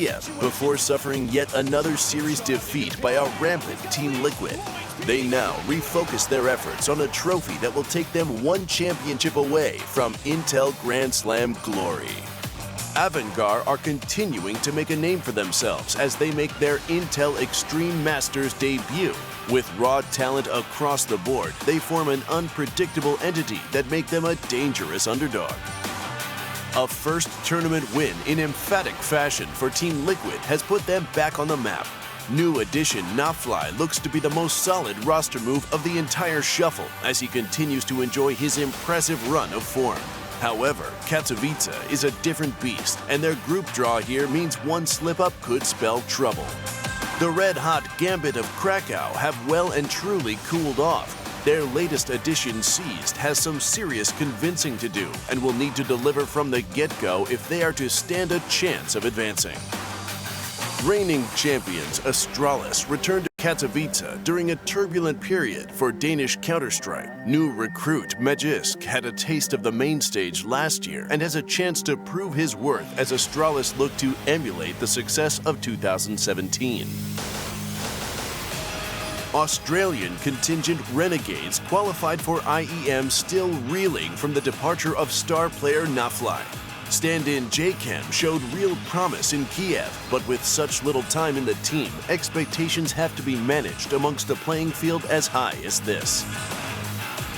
Kiev before suffering yet another series defeat by a rampant Team Liquid. They now refocus their efforts on a trophy that will take them one championship away from Intel Grand Slam glory. Avangar are continuing to make a name for themselves as they make their Intel Extreme Masters debut. With raw talent across the board, they form an unpredictable entity that make them a dangerous underdog. A first tournament win in emphatic fashion for Team Liquid has put them back on the map. New addition Nafly looks to be the most solid roster move of the entire shuffle as he continues to enjoy his impressive run of form. However, Katowice is a different beast, and their group draw here means one slip-up could spell trouble. The red-hot Gambit of Krakow have well and truly cooled off. Their latest addition, Seized, has some serious convincing to do and will need to deliver from the get-go if they are to stand a chance of advancing. Reigning champions Astralis returned to Katowice during a turbulent period for Danish Counter-Strike. New recruit Magisk had a taste of the main stage last year and has a chance to prove his worth as Astralis look to emulate the success of 2017. Australian contingent Renegades qualified for IEM still reeling from the departure of star player Nafly. Stand-in J-Chem showed real promise in Kiev, but with such little time in the team, expectations have to be managed amongst a playing field as high as this.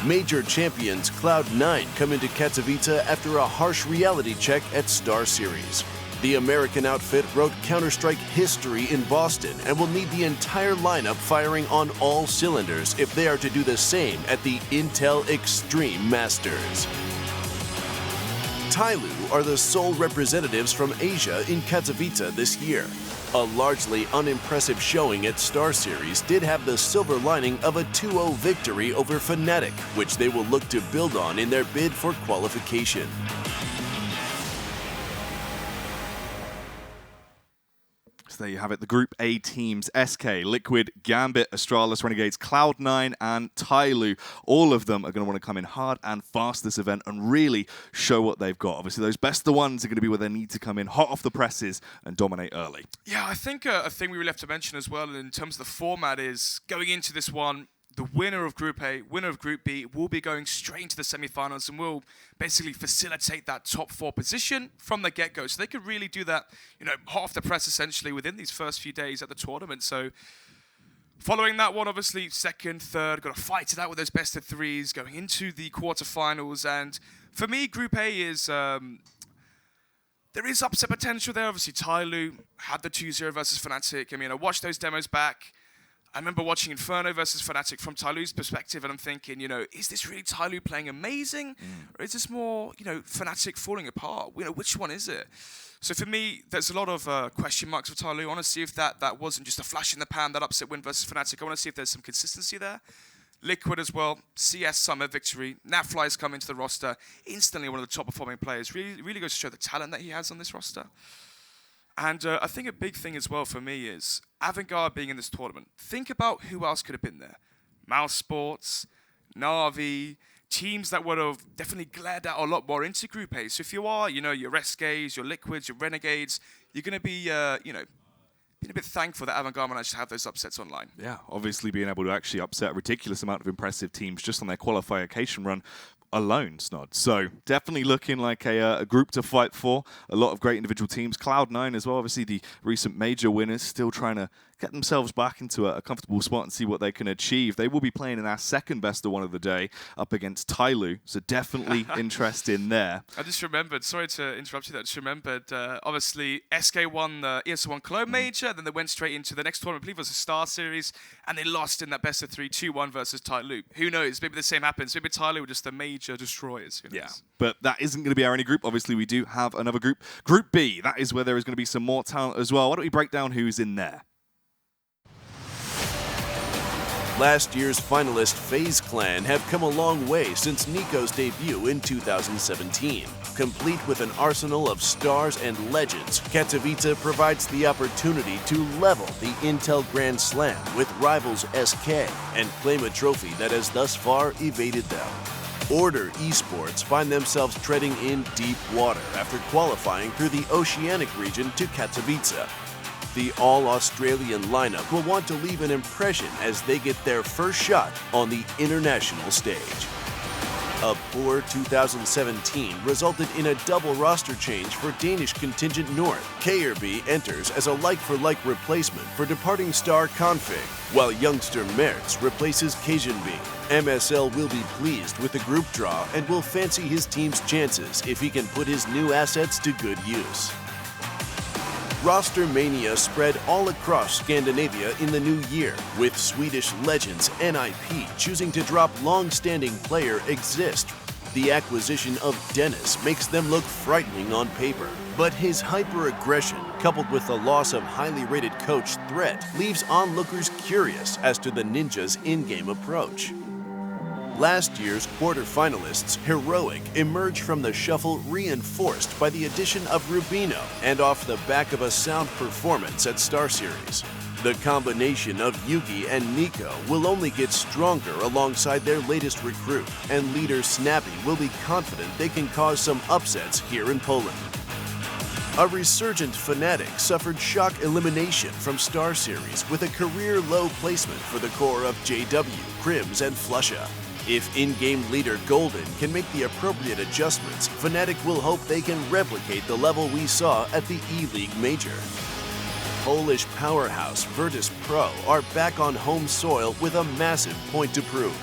Major champions Cloud9 come into Katowice after a harsh reality check at Star Series. The American outfit wrote Counter-Strike history in Boston and will need the entire lineup firing on all cylinders if they are to do the same at the Intel Extreme Masters. Tyloo are the sole representatives from Asia in Katowice this year. A largely unimpressive showing at Star Series did have the silver lining of a 2-0 victory over Fnatic, which they will look to build on in their bid for qualification. So there you have it, the Group A teams, SK, Liquid, Gambit, Astralis, Renegades, Cloud9 and Tyloo. All of them are going to want to come in hard and fast this event and really show what they've got. Obviously, those best of the ones are going to be where they need to come in hot off the presses and dominate early. Yeah, I think a thing we really have to mention as well in terms of the format is going into this one, the winner of Group A, winner of Group B will be going straight into the semi-finals and will basically facilitate that top 4 position from the get-go. So they could really do that, hot off the press essentially within these first few days at the tournament. So following that one, obviously second, third, got to fight it out with those best of 3s going into the quarterfinals. And for me, Group A is there is upset potential there. Obviously, Tyloo had the 2-0 versus Fnatic. I mean, I watched those demos back. I remember watching Inferno versus Fnatic from Tyloo's perspective, and I'm thinking, is this really Tyloo playing amazing? Or is this more, Fnatic falling apart? Which one is it? So for me, there's a lot of question marks for Tyloo. I want to see if that wasn't just a flash in the pan, that upset win versus Fnatic. I want to see if there's some consistency there. Liquid as well, CS Summer victory. Nafly's come into the roster, instantly one of the top performing players. Really goes to show the talent that he has on this roster. And I think a big thing as well for me is Avangar being in this tournament. Think about who else could have been there. Mouse Sports, Na'Vi, teams that would have definitely glared out a lot more into Group A. So if you are, your SKs, your Liquids, your Renegades, you're going to be, being a bit thankful that Avangar managed to have those upsets online. Yeah, obviously being able to actually upset a ridiculous amount of impressive teams just on their qualification run alone, Snod. So definitely looking like a group to fight for. A lot of great individual teams. Cloud9 as well, obviously the recent major winners, still trying to get themselves back into a comfortable spot and see what they can achieve. They will be playing in our second best of one of the day up against Tyloo, so definitely interest in there. I just remembered, sorry to interrupt you there, I just remembered, obviously SK won the ESL1 Cologne Major, then they went straight into the next tournament, I believe it was a Star Series, and they lost in that best of 3, 2-1 versus Tyloo. Who knows, maybe the same happens, maybe Tyloo were just the major destroyers. Yeah, but that isn't going to be our only group. Obviously, we do have another group. Group B, that is where there is going to be some more talent as well. Why don't we break down who's in there? Last year's finalist FaZe Clan have come a long way since Nico's debut in 2017. Complete with an arsenal of stars and legends, Katowice provides the opportunity to level the Intel Grand Slam with rivals SK and claim a trophy that has thus far evaded them. Order Esports find themselves treading in deep water after qualifying through the Oceanic region to Katowice. The all-Australian lineup will want to leave an impression as they get their first shot on the international stage. A poor 2017 resulted in a double roster change for Danish contingent North. KRB enters as a like-for-like replacement for departing star Config, while youngster Mertz replaces Cajunby. MSL will be pleased with the group draw and will fancy his team's chances if he can put his new assets to good use. Roster mania spread all across Scandinavia in the new year, with Swedish legends NIP choosing to drop long-standing player Exist. The acquisition of Dennis makes them look frightening on paper, but his hyper-aggression, coupled with the loss of highly rated coach Threat, leaves onlookers curious as to the Ninjas' in-game approach. Last year's quarterfinalists, Ro8, emerged from the shuffle reinforced by the addition of Rubino and off the back of a sound performance at Star Series. The combination of Yugi and Nico will only get stronger alongside their latest recruit, and leader Snappy will be confident they can cause some upsets here in Poland. A resurgent Fnatic suffered shock elimination from Star Series with a career-low placement for the core of JW, Crims, and Flusha. If in-game leader Golden can make the appropriate adjustments, Fnatic will hope they can replicate the level we saw at the E-League Major. Polish powerhouse Virtus Pro are back on home soil with a massive point to prove.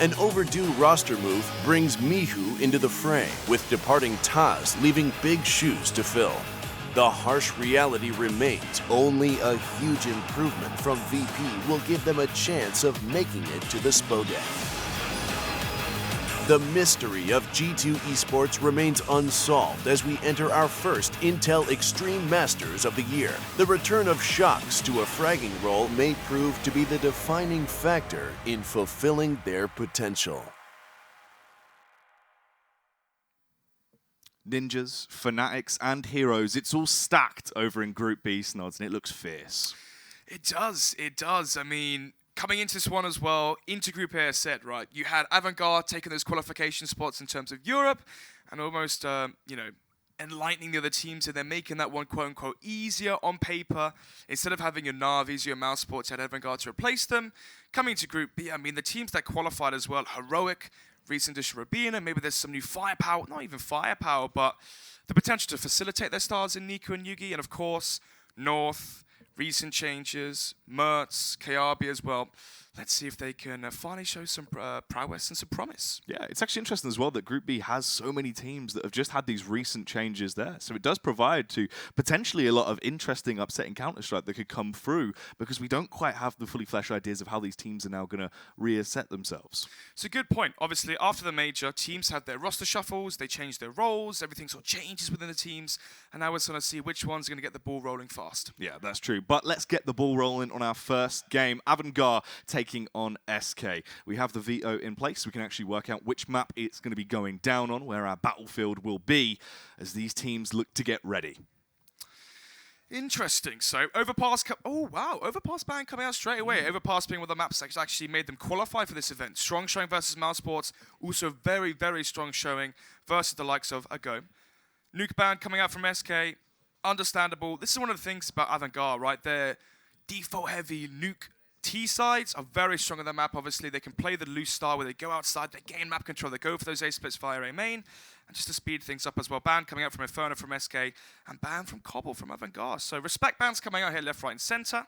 An overdue roster move brings Mihu into the fray, with departing Taz leaving big shoes to fill. The harsh reality remains, only a huge improvement from VP will give them a chance of making it to the Spodek. The mystery of G2 Esports remains unsolved as we enter our first Intel Extreme Masters of the year. The return of Shox to a fragging role may prove to be the defining factor in fulfilling their potential. Ninjas, Fanatics, and Heroes, it's all stacked over in Group B, Snods, and it looks fierce. It does. I mean, coming into this one as well, into Group A set, right? You had Avangar taking those qualification spots in terms of Europe and almost, enlightening the other teams, and they're making that one quote-unquote easier on paper. Instead of having your Navis, your Mouse Sports, had Avangar to replace them. Coming to Group B, I mean, the teams that qualified as well, Ro8, recent addition Rubina, maybe there's some new firepower, not even firepower, but the potential to facilitate their stars in Nico and Yugi, and of course, North, recent changes, Mertz, KRB as well. Let's see if they can finally show some prowess and some promise. Yeah, it's actually interesting as well that Group B has so many teams that have just had these recent changes there. So it does provide to potentially a lot of interesting upsetting Counter-Strike that could come through because we don't quite have the fully fleshed ideas of how these teams are now going to reset themselves. It's a good point. Obviously, after the major, teams had their roster shuffles, they changed their roles, everything sort of changes within the teams, and now we're going to see which one's going to get the ball rolling fast. Yeah, that's true. But let's get the ball rolling on our first game. Avangar taking on SK. We have the veto in place. We can actually work out which map it's going to be going down on, where our battlefield will be, as these teams look to get ready. Interesting. So Overpass, Overpass ban coming out straight away. Overpass being one of the maps that actually made them qualify for this event. Strong showing versus Mouse Sports. Also very, very strong showing versus the likes of Ago. Nuke ban coming out from SK. Understandable. This is one of the things about Avangar, right? Their default heavy nuke T-sides are very strong on the map, obviously. They can play the loose style where they go outside, they gain map control, they go for those A-splits via A main, and just to speed things up as well. Ban coming out from Inferno from SK, and ban from Cobble from Avangar. So respect bans coming out here left, right, and center.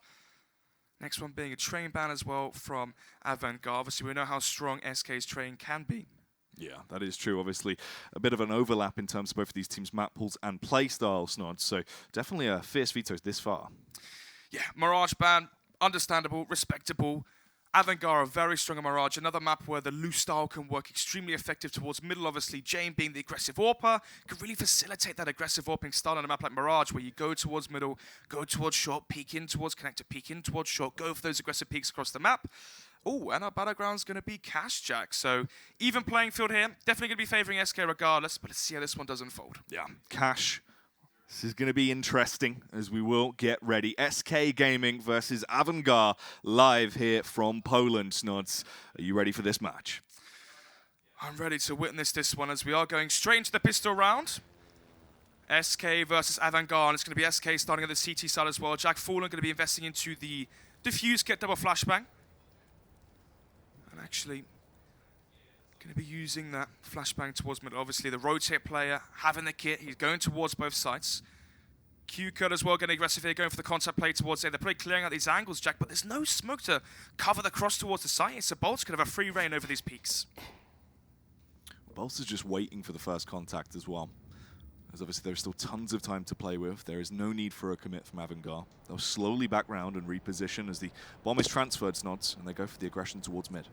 Next one being a train ban as well from Avangar. Obviously, we know how strong SK's train can be. Yeah, that is true. Obviously, a bit of an overlap in terms of both of these teams' map pools and play styles, Snod. So definitely a fierce veto this far. Yeah, Mirage ban. Understandable, respectable. Avangar are very strong on Mirage. Another map where the loose style can work extremely effective towards middle. Obviously, Jane being the aggressive AWPer can really facilitate that aggressive AWPing style on a map like Mirage, where you go towards middle, go towards short, peek in towards connector, peek in towards short, go for those aggressive peaks across the map. Oh, and our battleground's going to be Cash Jack. So even playing field here, definitely going to be favoring SK regardless, but let's see how this one does unfold. Yeah, Cash. This is going to be interesting as we will get ready. SK Gaming versus Avangar live here from Poland, Snods. Are you ready for this match? I'm ready to witness this one as we are going straight into the pistol round. SK versus Avangar, and it's going to be SK starting at the CT side as well. Jack Fallen going to be investing into the Diffuse Kit double flashbang. And actually going to be using that flashbang towards mid. Obviously the Ro8 player having the kit, he's going towards both sides. Q-Cut as well, getting aggressive here, going for the contact play towards there. They're probably clearing out these angles, Jack, but there's no smoke to cover the cross towards the site, so Bolt's going to have a free reign over these peaks. Bolt's is just waiting for the first contact as well. As obviously there's still tons of time to play with. There is no need for a commit from Avangar. They'll slowly back round and reposition as the bomb is transferred, Snods, and they go for the aggression towards mid.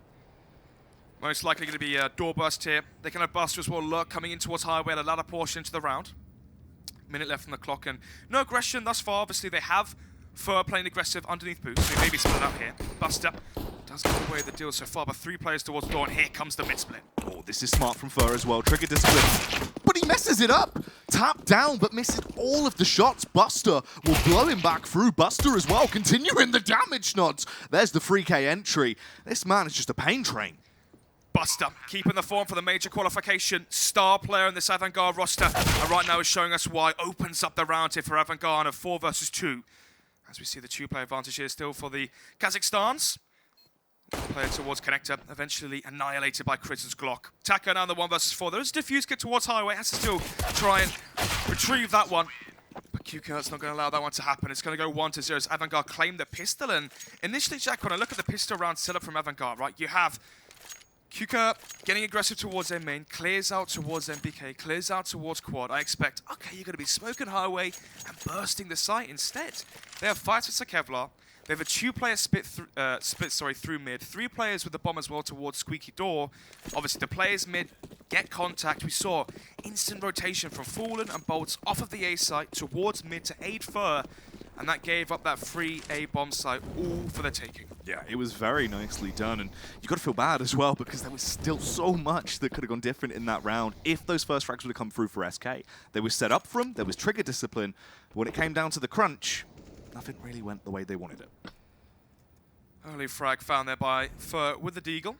Most likely going to be a door burst here. They're going to bust as well, Lurk coming in towards highway, the latter portion into the round. Minute left on the clock, and no aggression thus far. Obviously they have Fur playing aggressive underneath boots, so he may be split out here. Buster does get away with the deal so far, but 3 players towards door, and here comes the mid split. Oh, this is smart from Fur as well. Trigger discipline. But he messes it up. Tap down, but misses all of the shots. Buster will blow him back through. Buster as well, continuing the damage, Nods. There's the 3K entry. This man is just a pain train. Buster keeping the form for the major qualification. Star player in this Avangar roster. And right now is showing us why. Opens up the round here for Avangar in a 4 versus 2. As we see the 2-player advantage here still for the Kazakhstans. Player towards connector, eventually annihilated by Kristen's Glock. Taka now in the 1 versus 4. There is a diffuse kit towards highway. Has to still try and retrieve that one. But QK's not going to allow that one to happen. It's going to go 1-0 as Avangar claim the pistol. And initially, Jack, when I look at the pistol round setup from Avangar, right, you have QK getting aggressive towards their main, clears out towards MBK, clears out towards quad. I expect, okay, you're going to be smoking highway and bursting the site instead. They have fights with Kevlar. They have a 2-player split through mid. 3 players with the bomb as well towards Squeaky Door. Obviously, the players mid get contact. We saw instant rotation from Fallen and Bolts off of the A site towards mid to aid Fur. And that gave up that free A bomb site, all for the taking. Yeah, it was very nicely done. And you got to feel bad as well because there was still so much that could have gone different in that round if those first frags would have come through for SK. They were set up for them. There was trigger discipline. But when it came down to the crunch, nothing really went the way they wanted it. Early frag found there by Fur with the Deagle.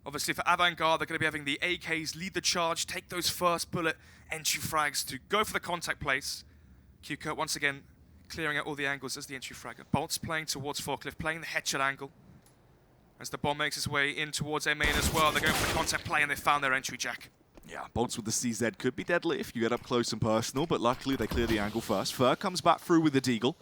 Obviously for Avangar, they're going to be having the AKs lead the charge, take those first bullet entry frags to go for the contact place. QK once again clearing out all the angles as the entry frag. Bolt's playing towards Forklift, playing the headshot angle. As the bomb makes its way in towards their main as well, they're going for the contact play and they found their entry, Jack. Yeah, Bolts with the CZ could be deadly if you get up close and personal, but luckily they clear the angle first. Fur comes back through with the Deagle.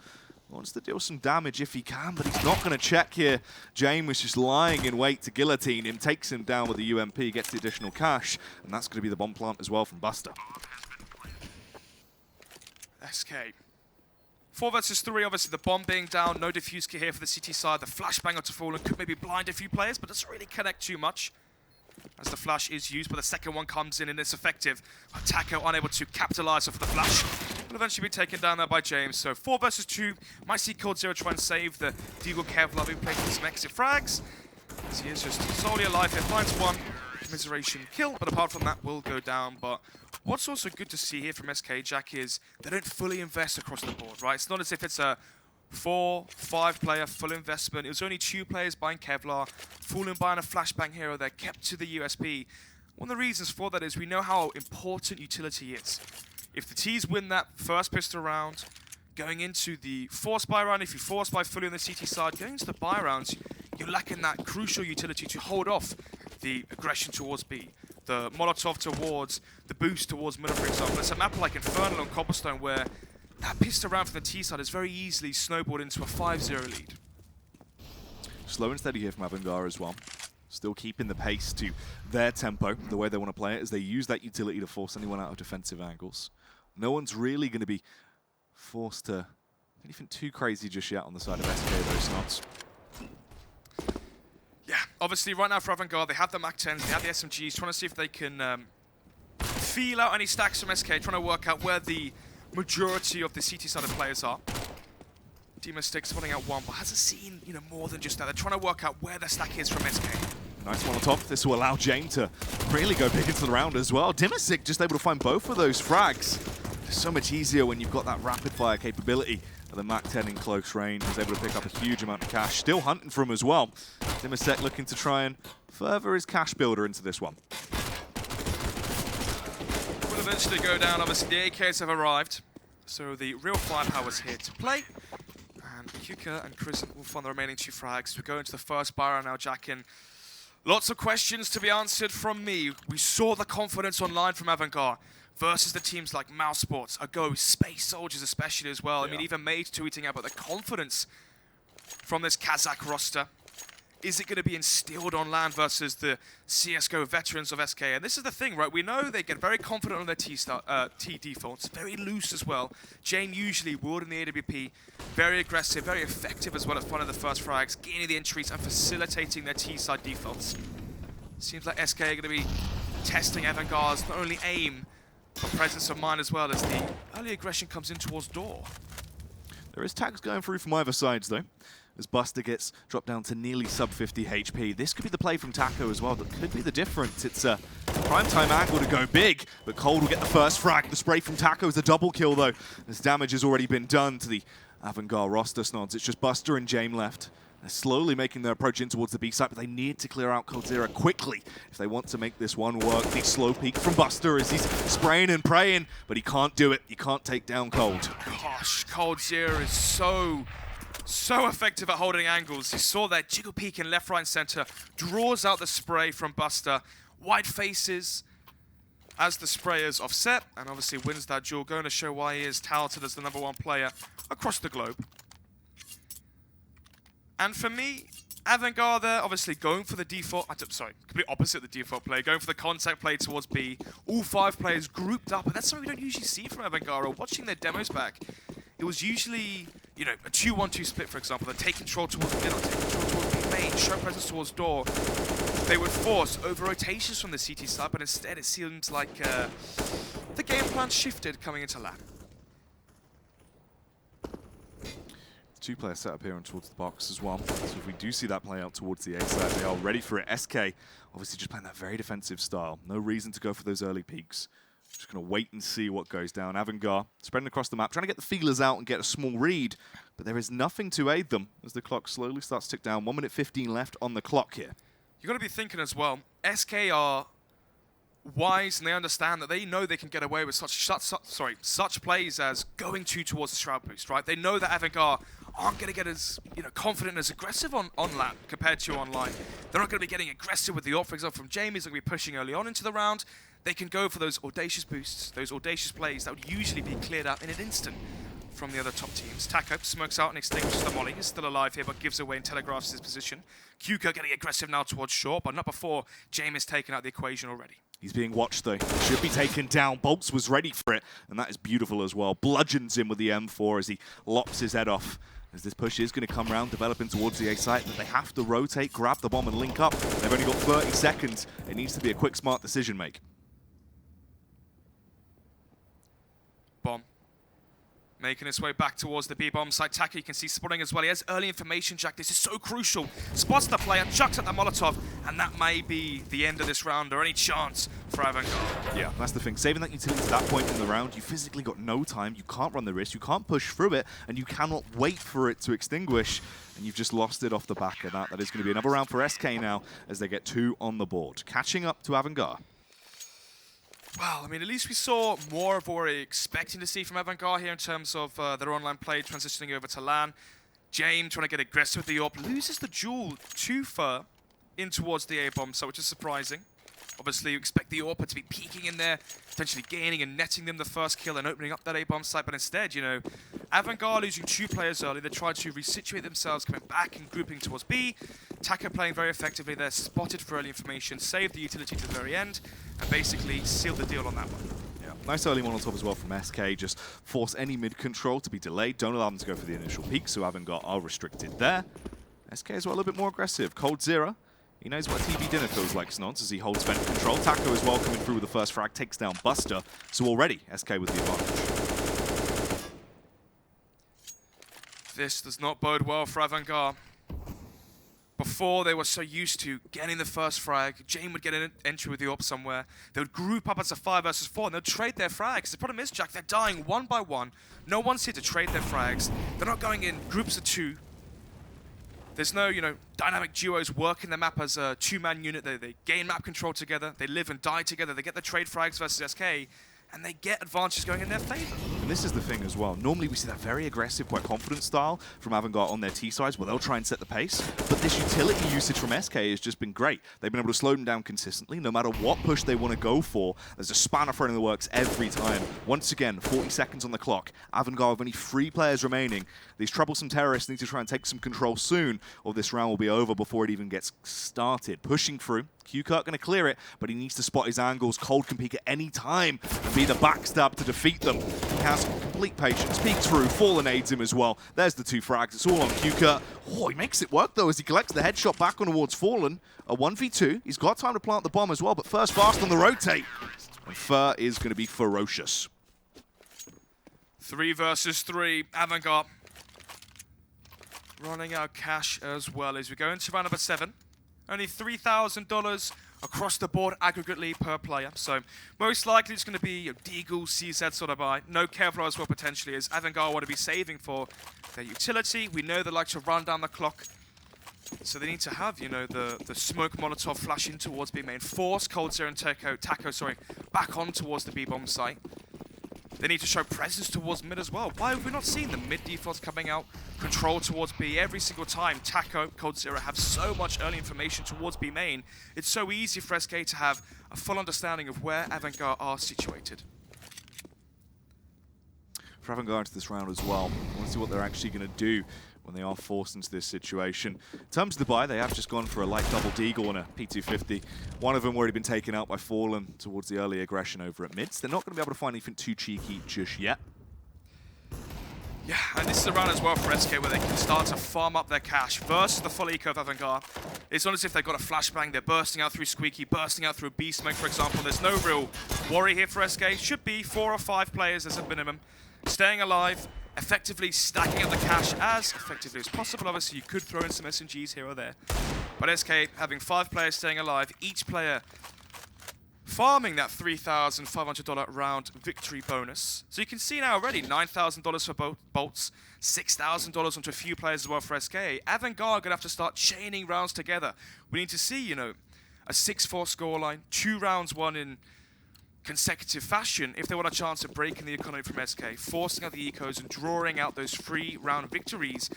Wants to deal some damage if he can, but he's not going to check here. James was just lying in wait to guillotine him, takes him down with the UMP, gets the additional cash, and that's going to be the bomb plant as well from Buster. SK. 4 versus 3, obviously the bomb being down, no diffuse kit here for the CT side. The flashbang onto Fallen could maybe blind a few players, but doesn't really connect too much. As the flash is used, but the second one comes in and it's effective. Taco unable to capitalize off the flash. Will eventually be taken down there by James. So 4 versus 2. Might see Cold Zero try and save the Deagle Kevlar who plays some exit frags. As he is just solely alive here. Finds one commiseration kill, but apart from that will go down. But what's also good to see here from SK, Jack, is they don't fully invest across the board, right? It's not as if it's a 4, 5 player full investment. It was only 2 players buying Kevlar, Fallen buying a flashbang hero. They're kept to the USP. One of the reasons for that is we know how important utility is. If the T's win that first pistol round, going into the force buy round, if you force buy fully on the CT side, going into the buy rounds, you're lacking that crucial utility to hold off the aggression towards B, the Molotov towards the boost towards middle, for example. It's a map like Infernal on Cobblestone where that pistol round from the T side is very easily snowballed into a 5-0 lead. Slow and steady here from Avangar as well. Still keeping the pace to their tempo, the way they want to play it, as they use that utility to force anyone out of defensive angles. No one's really going to be forced to anything too crazy just yet on the side of SK, those Snots. Yeah, obviously right now for Avangar, they have the MAC-10s, they have the SMGs, trying to see if they can feel out any stacks from SK, trying to work out where the majority of the CT-sided players are. Demon Stick spawning out one, but hasn't seen more than just that. They're trying to work out where the stack is from SK. Nice one on top. This will allow Jane to really go big into the round as well. Dimasic just able to find both of those frags. so much easier when you've got that rapid fire capability. The MAC-10 in close range was able to pick up a huge amount of cash. Still hunting for him as well. Dimasek looking to try and further his cash builder into this one. Will eventually go down. Obviously, the AKs have arrived. So the real firepower's here to play. And Kuka and Crescent will find the remaining 2 frags. We go into the first Byron now, Jackin. Lots of questions to be answered from me. We saw the confidence online from Avangar versus the teams like Mouse Sports, Ago, Space Soldiers especially as well. Yeah. I mean, even Made tweeting about the confidence from this Kazakh roster. Is it going to be instilled on LAN versus the CSGO veterans of SK? And this is the thing, right? We know they get very confident on their T defaults, very loose as well. Jane usually would in the AWP, very aggressive, very effective as well at one of the first frags, gaining the entries and facilitating their T-side defaults. Seems like SK are going to be testing Avangar's not only aim, but presence of mind as well as the early aggression comes in towards door. There is tags going through from either sides though, as Buster gets dropped down to nearly sub 50 HP. This could be the play from Taco as well. That could be the difference. It's a prime time angle to go big, but Cold will get the first frag. The spray from Taco is a double kill though, as damage has already been done to the Avangar roster, Snods. It's just Buster and Jame left. They're slowly making their approach in towards the B site, but they need to clear out Coldzera quickly if they want to make this one work. The slow peek from Buster as he's spraying and praying, but he can't do it. He can't take down Cold. Gosh, Coldzera is so effective at holding angles. You saw that jiggle peek in left, right, and center, draws out the spray from Buster. White faces as the spray is offset, and obviously wins that duel, going to show why he is touted as the #1 player across the globe. And for me, Avangar there, obviously going for the default, complete opposite of the default play, going for the contact play towards B. All 5 players grouped up, and that's something we don't usually see from Avangar. Watching their demos back, it was usually, you know, a 2-1-2 split, for example. They take control towards middle, take control towards B main, show presence towards door. They would force over rotations from the CT side, but instead it seems like the game plan shifted coming into LAN. 2-player setup here and towards the box as well. So if we do see that play out towards the A side, they are ready for it. SK obviously just playing that very defensive style. No reason to go for those early peaks. Just going to wait and see what goes down. Avangar spreading across the map, trying to get the feelers out and get a small read, but there is nothing to aid them as the clock slowly starts to tick down. 1 minute 15 left on the clock here. You've got to be thinking as well, SK are wise and they understand that they know they can get away with such plays as going towards the Shroud boost, right? They know that Avangar aren't going to get as confident and as aggressive on LAN compared to online. They're not going to be getting aggressive with the ult, for example, from Jamie's going to be pushing early on into the round. They can go for those audacious boosts, those audacious plays that would usually be cleared out in an instant from the other top teams. Taco smokes out and extinguishes the molly. He's still alive here, but gives away and telegraphs his position. Kuka getting aggressive now towards short, but not before James is taken out the equation already. He's being watched though. Should be taken down. Bolts was ready for it, and that is beautiful as well. Bludgeons him with the M4 as he lops his head off. As this push is going to come around, developing towards the A site, but they have to rotate, grab the bomb, and link up. They've only got 30 seconds. It needs to be a quick, smart decision make. Bomb. Making his way back towards the B-bomb site. Taki, you can see spotting as well. He has early information, Jack. This is so crucial. Spots the player, chucks at the Molotov, and that may be the end of this round or any chance for Avangar. Yeah, that's the thing. Saving that utility to that point in the round, you physically got no time. You can't run the risk. You can't push through it, and you cannot wait for it to extinguish. And you've just lost it off the back of that. That is going to be another round for SK now as they get 2 on the board. Catching up to Avangar. Well, I mean, at least we saw more of what we're expecting to see from Avangar here in terms of their online play transitioning over to LAN. James trying to get aggressive with the AWP, loses the duel too far in towards the A-bomb, so which is surprising. Obviously, you expect the AWP to be peeking in there, potentially gaining and netting them the first kill and opening up that A-bomb site, but instead, Avangar losing 2 players early. They tried to resituate themselves, coming back and grouping towards B. Taco playing very effectively there, spotted for early information, saved the utility to the very end, and basically sealed the deal on that one. Yeah, nice early Molotov as well from SK. Just force any mid-control to be delayed. Don't allow them to go for the initial peak, so Avangar are restricted there. SK as well a little bit more aggressive. Coldzera. He knows what TV dinner feels like, Snods, as he holds vent control. Taco as well coming through with the first frag, takes down Buster. So already, SK with the advantage. This does not bode well for Avangar. before, they were so used to getting the first frag. Jane would get an entry with the AWP somewhere. They would group up as a 5 versus 4, and they'd trade their frags. The problem is, Jack, they're dying one by one. No one's here to trade their frags. They're not going in groups of 2. There's no, dynamic duos working the map as a 2-man unit. They gain map control together. They live and die together. They get the trade frags versus SK, and they get advantages going in their favor. And this is the thing as well. Normally we see that very aggressive, quite confident style from Avangar on their T-sides where they'll try and set the pace. But this utility usage from SK has just been great. They've been able to slow them down consistently. No matter what push they want to go for, there's a spanner thrown in the works every time. Once again, 40 seconds on the clock. Avangar with only 3 players remaining. These troublesome terrorists need to try and take some control soon, or this round will be over before it even gets started. Pushing through. Q-Kurt going to clear it, but he needs to spot his angles. Cold can peek at any time and be the backstab to defeat them. He has complete patience. Peeks through. Fallen aids him as well. There's the 2 frags. It's all on Q-Kurt. Oh, he makes it work, though, as he collects the headshot back on towards Fallen. A 1v2. He's got time to plant the bomb as well, but first fast on the rotate. And Fur is going to be ferocious. 3 versus 3. Avangar running out cash as well as we go into round number 7. Only $3,000 across the board aggregately per player. So most likely it's going to be a Deagle, CZ sort of buy. No Kevlar as well potentially, as Avangar want to be saving for their utility. We know they like to run down the clock. So they need to have, the smoke Molotov flash in towards B main. Force Coldzera and Taco, back on towards the B-bomb site. They need to show presence towards mid as well. Why have we not seen the mid defaults coming out? Control towards B every single time. Taco, Coldzera have so much early information towards B main. It's so easy for SK to have a full understanding of where Avangar are situated. For Avangar into this round as well, I want to see what they're actually going to do when they are forced into this situation. In terms of the buy, they have just gone for a light double Deagle and a P250. One of them already been taken out by Fallen towards the early aggression over at mids. They're not going to be able to find anything too cheeky just yet. Yeah, and this is a round as well for SK where they can start to farm up their cash versus the full eco of Avangar. It's not as if they've got a flashbang, they're bursting out through Squeaky, bursting out through B smoke, for example. There's no real worry here for SK. Should be 4 or 5 players as a minimum. Staying alive, effectively stacking up the cash as effectively as possible. Obviously, you could throw in some SMGs here or there. But SK having 5 players staying alive, each player farming that $3,500 round victory bonus. So you can see now already $9,000 for bolts, $6,000 onto a few players as well for SK. Avangar are going to have to start chaining rounds together. We need to see, a 6-4 scoreline, 2 rounds won in consecutive fashion if they want a chance at breaking the economy from SK, forcing out the ecos and drawing out those 3-round victories.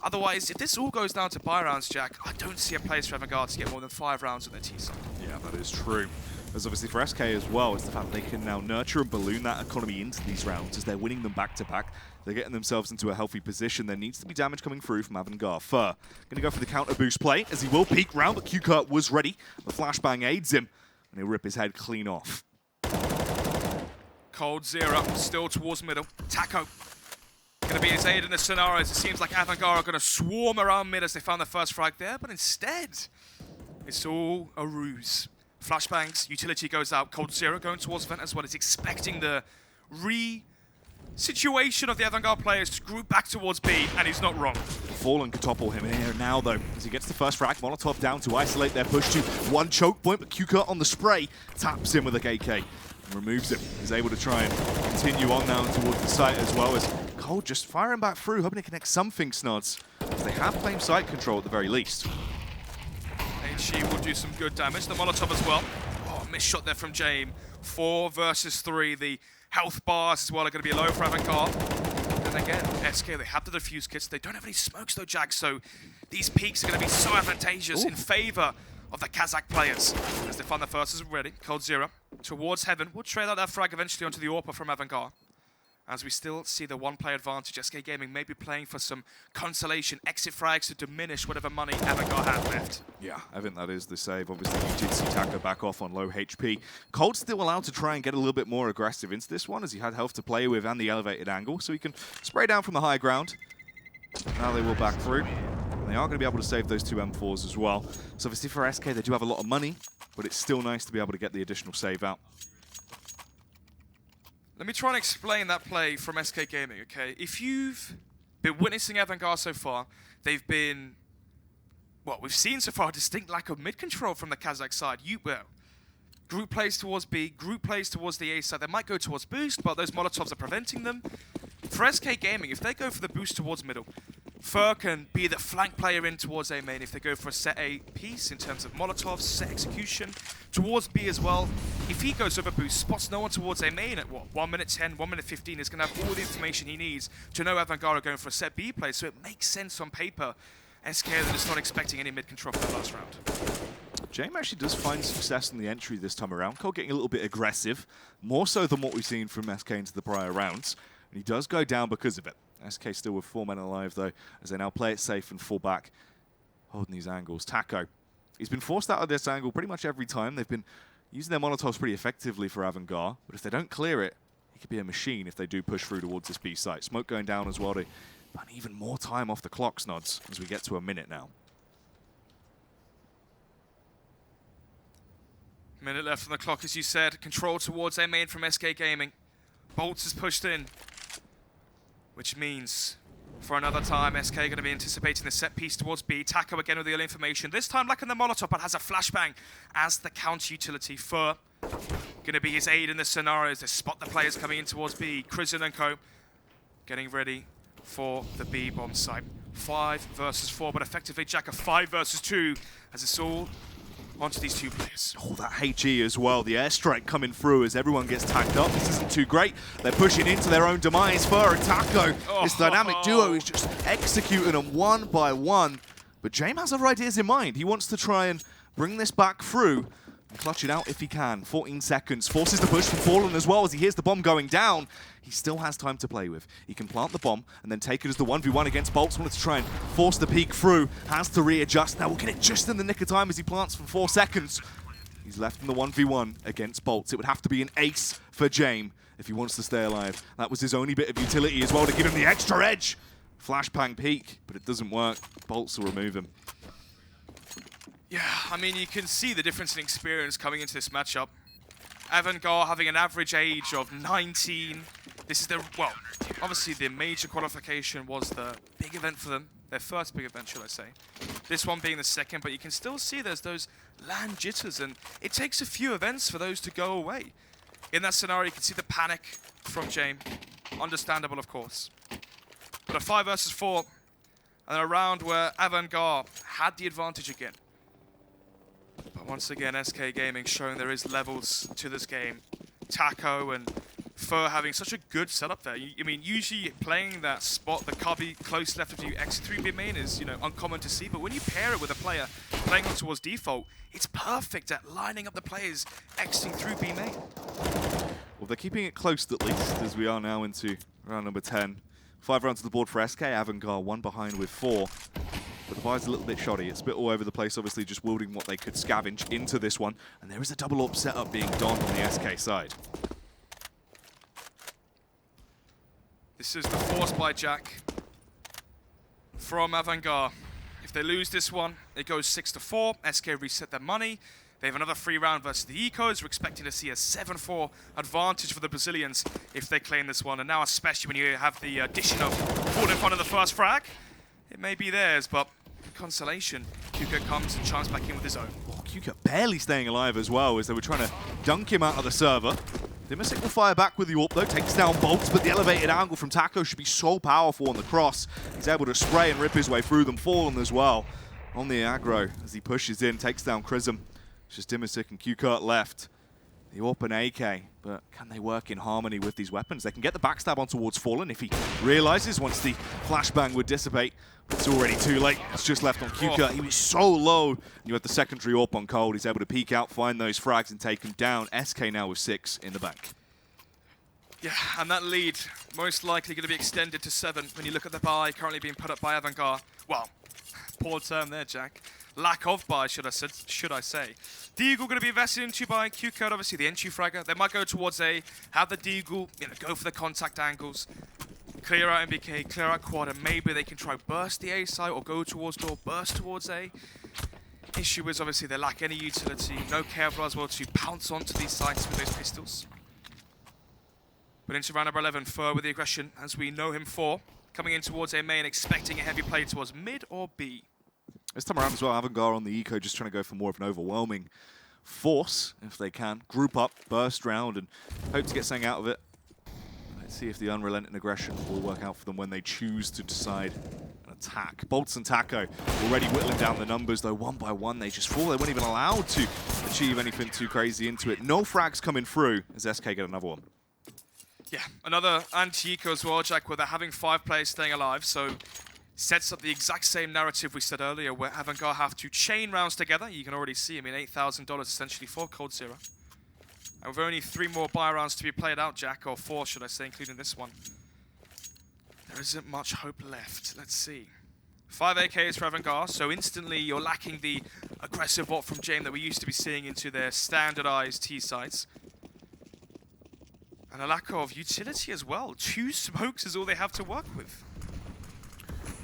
Otherwise, if this all goes down to buy rounds, Jack, I don't see a place for Avangar to get more than 5 rounds on their T-side. Yeah, that is true. As obviously for SK as well, it's the fact that they can now nurture and balloon that economy into these rounds as they're winning them back-to-back. They're getting themselves into a healthy position. There needs to be damage coming through from Avangar. Fur going to go for the counter boost play as he will peek round, but Q-Kurt was ready. The flashbang aids him, and he'll rip his head clean off. Coldzera still towards middle. Taco going to be his aid in the scenarios. It seems like Avangar are going to swarm around mid as they found the first frag there, but instead, it's all a ruse. Flashbangs, utility goes out. Coldzera going towards vent as well. He's expecting the situation of the Avangar players to group back towards B, and he's not wrong. Fallen could topple him here now, though, as he gets the first frag. Molotov down to isolate their push to 1 choke point, but Q-Kurt on the spray taps him with a KK. Removes him. He's able to try and continue on now towards the site as well as Cold just firing back through, hoping to connect something, Snods. As they have claimed site control at the very least. HE will do some good damage. The Molotov as well. Oh, missed shot there from Jame. 4 versus 3. The health bars as well are going to be low for Avangar. And again, SK, they have the defuse kits. They don't have any smokes though, Jack, so these peaks are going to be so advantageous in favor of the Kazakh players. As they find the first ready. Coldzera towards heaven. We'll trade out that frag eventually onto the AWP from Avangar. As we still see the 1-player advantage, SK Gaming may be playing for some consolation, exit frags to diminish whatever money Avangar have left. Yeah, I think that is the save. Obviously, you did see Taco back off on low HP. Cold's still allowed to try and get a little bit more aggressive into this one as he had health to play with and the elevated angle, so he can spray down from the high ground. Now they will back through. And they are going to be able to save those 2 M4s as well. So obviously for SK, they do have a lot of money, but it's still nice to be able to get the additional save out. Let me try and explain that play from SK Gaming, okay? If you've been witnessing Avangar so far, they've been well, we've seen so far a distinct lack of mid-control from the Kazakh side. Group plays towards B, group plays towards the A side. They might go towards boost, but those Molotovs are preventing them. For SK Gaming, if they go for the boost towards middle, Fur can be the flank player in towards A main if they go for a set A piece in terms of Molotovs, set execution. Towards B as well, if he goes over boost, spots no one towards A main at what, 1 minute 10, 1 minute 15, is going to have all the information he needs to know Avangar are going for a set B play, so it makes sense on paper. SK are just not expecting any mid-control for the last round. Jame actually does find success in the entry this time around. Cole getting a little bit aggressive, more so than what we've seen from SK into the prior rounds. And he does go down because of it. SK still with 4 men alive though, as they now play it safe and fall back, holding these angles. Taco, he's been forced out of this angle pretty much every time. They've been using their Molotovs pretty effectively for Avangar, but if they don't clear it, he could be a machine if they do push through towards this B site. Smoke going down as well to burn even more time off the clock, Snods, as we get to a minute now. Minute left on the clock, as you said. Control towards A main from SK Gaming. Bolts is pushed in, which means for another time, SK going to be anticipating the set piece towards B. Taco again with the early information. This time lacking the Molotov, but has a flashbang as the counter utility. Fur going to be his aid in the scenarios. They spot the players coming in towards B. Krisen and co. getting ready for the B bomb site. 5 versus 4, but effectively Jack a 5 versus 2 as it's all onto these two players. Oh, that HE as well. The airstrike coming through as everyone gets tagged up. This isn't too great. They're pushing into their own demise. Fur and Taco, this dynamic duo is just executing them one by one. But Jame has other ideas in mind. He wants to try and bring this back through and clutch it out if he can. 14 seconds. Forces the push from Fallen as well as he hears the bomb going down. He still has time to play with. He can plant the bomb and then take it as the 1v1 against Bolts. Wanted to try and force the peek through. Has to readjust. Now we'll get it just in the nick of time as he plants for 4 seconds. He's left in the 1v1 against Bolts. It would have to be an ace for Jame if he wants to stay alive. That was his only bit of utility as well to give him the extra edge. Flashbang peek, but it doesn't work. Bolts will remove him. Yeah, I mean, you can see the difference in experience coming into this matchup. Avangar having an average age of 19. This is well, obviously the major qualification was the big event for them. Their first big event, should I say. This one being the second, but you can still see there's those land jitters, and it takes a few events for those to go away. In that scenario, you can see the panic from Jame. Understandable, of course. But a 5 versus 4, and a round where Avangar had the advantage again. But once again, SK Gaming showing there is levels to this game. Taco and Fur having such a good setup there. I mean, usually playing that spot, the cubby close left of you, X3 B main is, uncommon to see. But when you pair it with a player playing on towards default, it's perfect at lining up the players exiting through B main. Well, they're keeping it close at least, as we are now into round number 10. 5 rounds to the board for SK. Avangar 1 behind with 4. But the buy's a little bit shoddy. It's a bit all over the place, obviously just wielding what they could scavenge into this one. And there is a double AWP setup being donned on the SK side. This is the force by Jack from Avangar. If they lose this one, it goes 6-4. SK reset their money. They have another free round versus the Ecos. We're expecting to see a 7-4 advantage for the Brazilians if they claim this one. And now, especially when you have the addition of Fall in front of the first frag, it may be theirs, but consolation. Kuka comes and chimes back in with his own. Oh, Kuka barely staying alive as well as they were trying to dunk him out of the server. Dimasic will fire back with the AWP though, takes down Bolts, but the elevated angle from Taco should be so powerful on the cross. He's able to spray and rip his way through them, Fallen as well on the aggro as he pushes in, takes down Krisen. It's just Dimasic and Q-Kurt left. The AWP and AK, but can they work in harmony with these weapons? They can get the backstab on towards Fallen if he realizes once the flashbang would dissipate. But it's already too late. It's just left on Q-Kurt. He was so low. And you have the secondary AWP on Cold. He's able to peek out, find those frags, and take him down. SK now with 6 in the bank. Yeah, and that lead most likely going to be extended to 7 when you look at the buy currently being put up by Avangar. Well, poor term there, Jack. Lack of buy, should I say. Deagle going to be invested into by Q-Code, obviously the entry fragger. They might go towards A, have the Deagle, go for the contact angles. Clear out MBK, clear out quad, and maybe they can try burst the A site or go towards door, burst towards A. Issue is obviously they lack any utility, no Kevlar as well to pounce onto these sites with those pistols. But into round number 11, Fur with the aggression, as we know him for. Coming in towards A main, expecting a heavy play towards mid or B. This time around as well, Avangar on the eco just trying to go for more of an overwhelming force, if they can. Group up, burst round, and hope to get something out of it. Let's see if the unrelenting aggression will work out for them when they choose to decide an attack. Bolts and Taco already whittling down the numbers, though one by one they just fall. They weren't even allowed to achieve anything too crazy into it. No frags coming through as SK get another one. Yeah, another anti-eco as well, Jack, where they're having 5 players staying alive, so sets up the exact same narrative we said earlier, where Avangar have to chain rounds together. You can already see, I mean, $8,000 essentially for Cold Zero. And with only 3 more buy rounds to be played out, Jack, or 4, should I say, including this one, there isn't much hope left. Let's see. 5 AKs for Avangar, so instantly you're lacking the aggressive bot from Jame that we used to be seeing into their standardized T sites. And a lack of utility as well. 2 smokes is all they have to work with.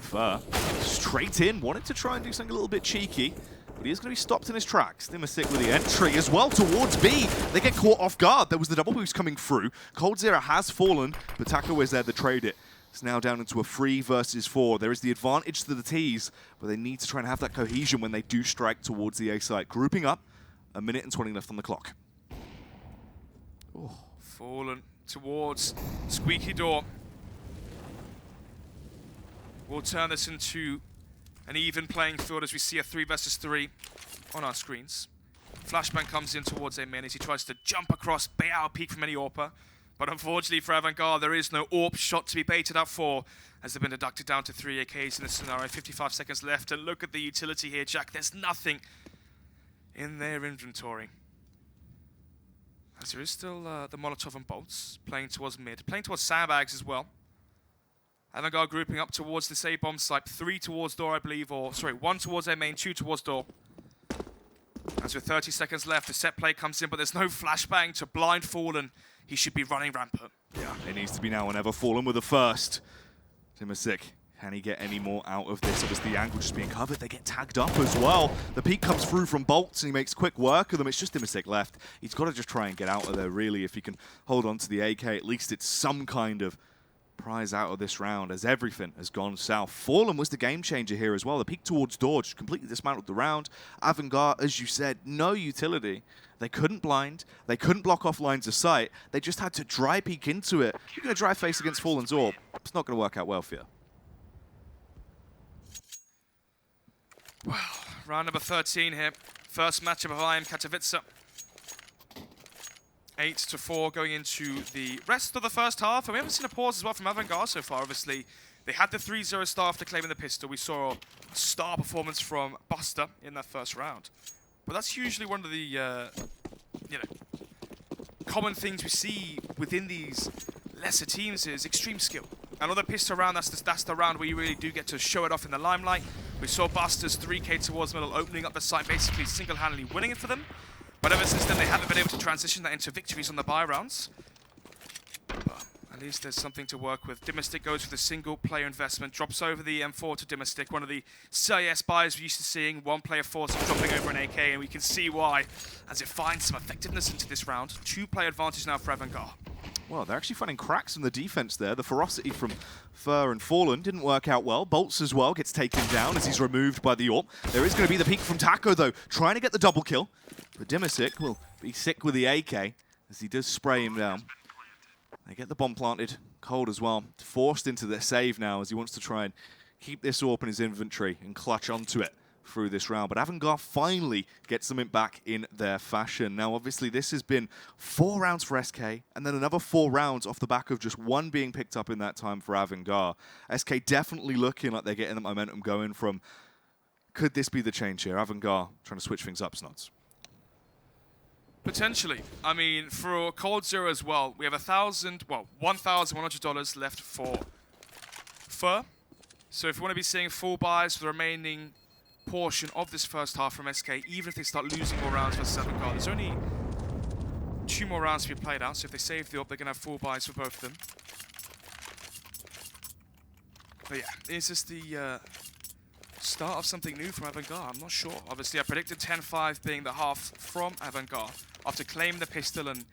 Fur straight in, wanted to try and do something a little bit cheeky, but he is going to be stopped in his tracks. Dimasic with the entry as well towards B. They get caught off guard. There was the double boost coming through. Cold Zero has fallen, but Taco is there to trade it. It's now down into a 3 versus 4. There is the advantage to the Ts, but they need to try and have that cohesion when they do strike towards the A site. Grouping up, 1 minute and 20 left on the clock. Oh. Fallen towards Squeaky Door. We'll turn this into an even playing field as we see a 3 versus 3 on our screens. Flashbang comes in towards a main as he tries to jump across, bait out a peek from any AWPer. But unfortunately for Avangar, there is no AWP shot to be baited out for, as they've been deducted down to 3 AKs in this scenario. 55 seconds left, and look at the utility here, Jack. There's nothing in their inventory. As there is still the Molotov and bolts playing towards mid, playing towards sandbags as well. Avangar grouping up towards this A-bomb site, 3 towards door, I believe, or sorry, 1 towards A main, 2 towards door. As with 30 seconds left, the set play comes in, but there's no flashbang to blind Fallen. He should be running rampant. Yeah, it needs to be now or never. Fallen with the first. Dimasic, can he get any more out of this? Obviously, the angle just being covered. They get tagged up as well. The peek comes through from bolts, and he makes quick work of them. It's just Dimasic left. He's got to just try and get out of there, really. If he can hold on to the AK, at least it's some kind of prize out of this round, as everything has gone south. Fallen was the game changer here as well. The peek towards door just completely dismantled the round. Avangar, as you said, no utility. They couldn't blind. They couldn't block off lines of sight. They just had to dry peek into it. You're going to dry face against Fallen's AWP. It's not going to work out well for you. Well, round number 13 here. First matchup of IEM Katowice. 8-4 going into the rest of the first half. And we haven't seen a pause as well from Avangar so far, obviously. They had the 3-0 start after claiming the pistol. We saw a star performance from Buster in that first round. But that's usually one of the, common things we see within these lesser teams is extreme skill. And on the pistol round, that's the round where you really do get to show it off in the limelight. We saw Buster's 3K towards middle, opening up the site, basically single-handedly winning it for them. But ever since then, they haven't been able to transition that into victories on the buy rounds. But at least there's something to work with. Dimasic goes for the single-player investment, drops over the M4 to Dimasic, one of the CIS buys we're used to seeing, one player force dropping over an AK, and we can see why, as it finds some effectiveness into this round. 2-player advantage now for Avangar. Well, they're actually finding cracks in the defense there. The ferocity from Fur and Fallen didn't work out well. Bolts as well gets taken down as he's removed by the AWP. There is going to be the peek from Taco, though, trying to get the double kill. But Dimasic will be sick with the AK as he does spray him down. They get the bomb planted. Cold as well. Forced into their save now as he wants to try and keep this AWP in his inventory and clutch onto it through this round. But Avangar finally gets them back in their fashion. Now, obviously, this has been 4 rounds for SK, and then another 4 rounds off the back of just 1 being picked up in that time for Avangar. SK definitely looking like they're getting the momentum going from, could this be the change here? Avangar trying to switch things up, Snods. Potentially. I mean, for Cold Zero as well, we have $1,100 left for Fur. So if you want to be seeing full buys for the remaining portion of this first half from SK, even if they start losing more rounds versus Avangar, there's only 2 more rounds to be played out, so if they save the AWP, they're going to have full buys for both of them. But yeah, is this the start of something new from Avangar? I'm not sure. Obviously, I predicted 10-5 being the half from Avangar after claiming the pistol and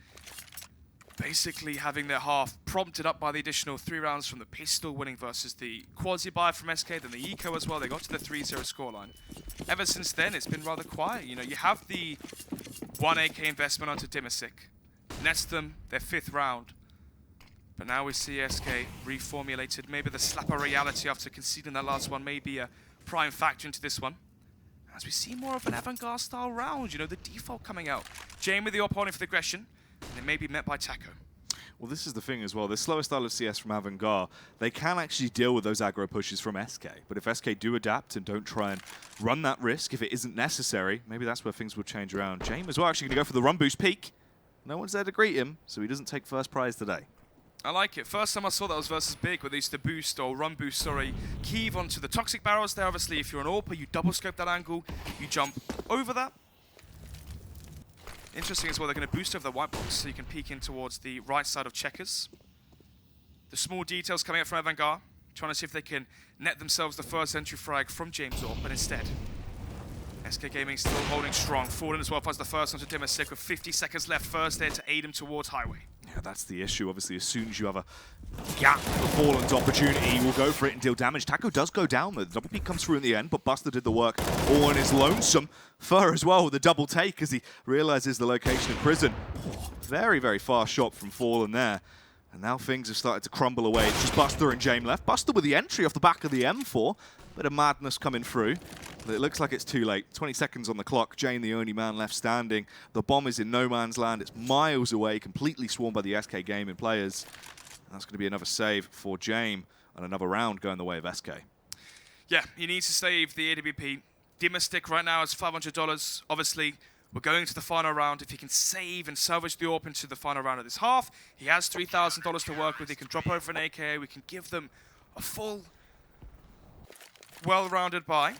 basically having their half prompted up by the additional 3 rounds from the pistol, winning versus the quasi-buy from SK, then the eco as well. They got to the 3-0 scoreline. Ever since then, it's been rather quiet. You know, you have the 1 AK investment onto Dimasic, nets them their 5th round. But now we see SK reformulated. Maybe the slapper reality after conceding that last one may be a prime factor into this one. As we see more of an Avangar style round, you know, the default coming out. Jame with the opponent for the aggression, and it may be met by Taco. Well, this is the thing as well. The slower style of CS from Avangar, they can actually deal with those aggro pushes from SK. But if SK do adapt and don't try and run that risk, if it isn't necessary, maybe that's where things will change around. Jame as well actually going to go for the run boost peak. No one's there to greet him, so he doesn't take first prize today. I like it. First time I saw that was versus Big, where they used to boost, or run boost, sorry, Keeve onto the toxic barrels there. Obviously, if you're an AWPer, you double scope that angle, you jump over that. Interesting as well, they're going to boost over the white box, so you can peek in towards the right side of Checkers. The small details coming out from Avangar, trying to see if they can net themselves the first entry frag from James AWP, but instead, SK Gaming still holding strong. Fallen as well finds the first onto Dimasic with 50 seconds left. First there to aid him towards Highway. Yeah, that's the issue. Obviously, as soon as you have a gap for Fallen's opportunity, he will go for it and deal damage. Taco does go down, though. The double peek comes through in the end, but Buster did the work all on his lonesome. Fur as well with the double take as he realizes the location of prison. Oh, very, very fast shot from Fallen there. And now things have started to crumble away. It's just Buster and Jame left. Buster with the entry off the back of the M4. Bit of madness coming through. But it looks like it's too late. 20 seconds on the clock. Jame the only man left standing. The bomb is in no man's land. It's miles away, completely swarmed by the SK Gaming players. And that's going to be another save for Jame and another round going the way of SK. Yeah, he needs to save the AWP. Dimasic right now is $500. Obviously, we're going to the final round. If he can save and salvage the AWP into the final round of this half, he has $3,000 to work with. He can drop over an AKA. We can give them a full, well-rounded buy.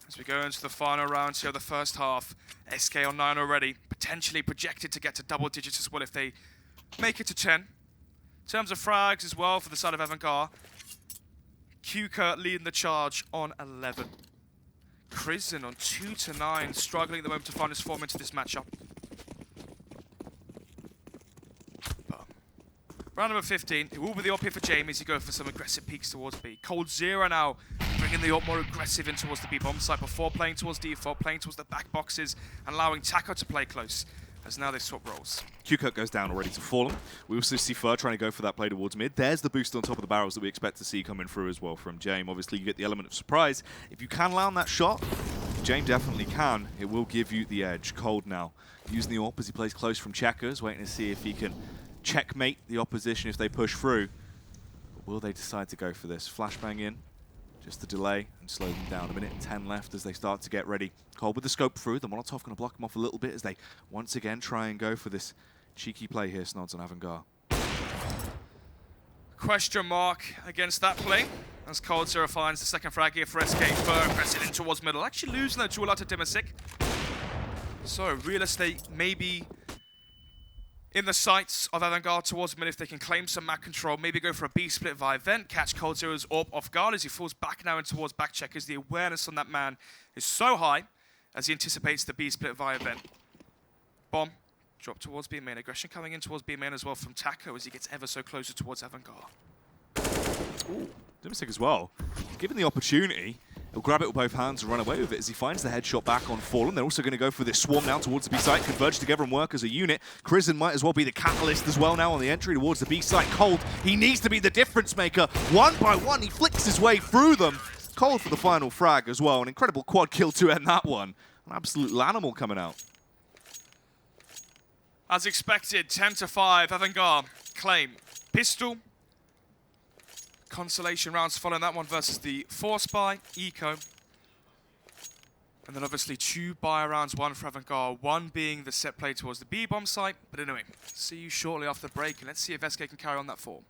As we go into the final round here of the first half, SK on 9 already, potentially projected to get to double digits as well if they make it to 10. In terms of frags as well for the side of Avangar, Kuka leading the charge on 11. Prison on 2 to 9, struggling at the moment to find his form into this matchup. But round number 15, it will be the AWP here for Jame as he goes for some aggressive peeks towards B. Cold Zero now bringing the AWP more aggressive in towards the B bomb site before playing towards default, playing towards the back boxes, and allowing Taco to play close. As now they swap roles. Q-Cut goes down already to Fallen. We also see Fur trying to go for that play towards mid. There's the boost on top of the barrels that we expect to see coming through as well from Jame. Obviously, you get the element of surprise. If you can land that shot, Jame definitely can. It will give you the edge. Cold now, using the AWP as he plays close from Checkers, waiting to see if he can checkmate the opposition if they push through. But will they decide to go for this? Flashbang in. Just to delay and slow them down. 1 minute and 10 left as they start to get ready. Cold with the scope through. The Molotov going to block them off a little bit as they once again try and go for this cheeky play here, Snods on Avangar. Question mark against that play. As Cold Zero finds the second frag here for SK. Fur pressing in towards middle. Actually losing that duel out to Dimasic. So real estate maybe in the sights of Avangar towards mid if they can claim some map control, maybe go for a B split via vent, catch Cold Zero's AWP off guard as he falls back now and towards back Checkers. The awareness on that man is so high as he anticipates the B split via vent. Bomb, drop towards B main. Aggression coming in towards B main as well from Taco as he gets ever so closer towards Avangar. Ooh, Dimasic as well. Given the opportunity, he'll grab it with both hands and run away with it as he finds the headshot back on Fallen. They're also going to go for this swarm now towards the B site, converge together and work as a unit. Krisen might as well be the catalyst as well now on the entry towards the B site. Cold, he needs to be the difference maker. One by one, he flicks his way through them. Cold for the final frag as well. An incredible quad kill to end that one. An absolute animal coming out. As expected, 10 to 5, Avangar claim pistol. Consolation rounds following that one versus the Force Buy, Eco. And then obviously 2 buy rounds, 1 for Avangar, 1 being the set play towards the B-bomb site. But anyway, see you shortly after the break, and let's see if SK can carry on that form.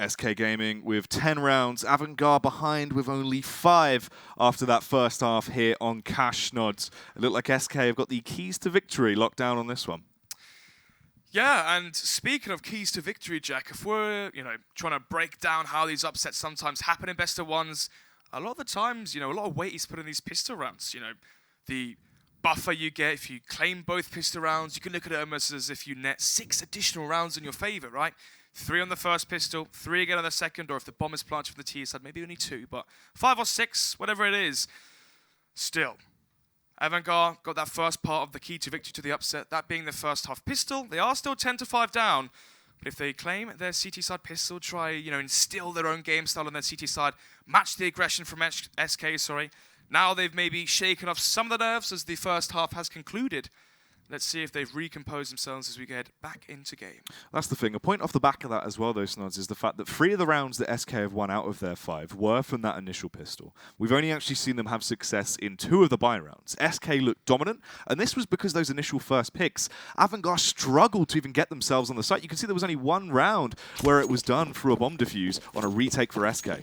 SK Gaming with 10 rounds. Avangar behind with only 5 after that first half here on Cash Nods. It looked like SK have got the keys to victory locked down on this one. Yeah, and speaking of keys to victory, Jack, if we're, trying to break down how these upsets sometimes happen in best of ones, a lot of the times, a lot of weight is put in these pistol rounds. The buffer you get if you claim both pistol rounds, you can look at it almost as if you net 6 additional rounds in your favor, right? 3 on the first pistol, 3 again on the second, or if the bomb is planted from the T side, maybe only 2, but 5 or 6, whatever it is. Still, Avangar got that first part of the key to victory to the upset, that being the first half pistol. They are still 10-5 down, but if they claim their CT side pistol, try, instill their own game style on their CT side, match the aggression from SK, now they've maybe shaken off some of the nerves as the first half has concluded. Let's see if they've recomposed themselves as we get back into game. That's the thing. A point off the back of that as well, though, Snods, is the fact that 3 of the rounds that SK have won out of their 5 were from that initial pistol. We've only actually seen them have success in 2 of the buy rounds. SK looked dominant, and this was because those initial first picks, Avangar struggled to even get themselves on the site. You can see there was only 1 round where it was done through a bomb defuse on a retake for SK.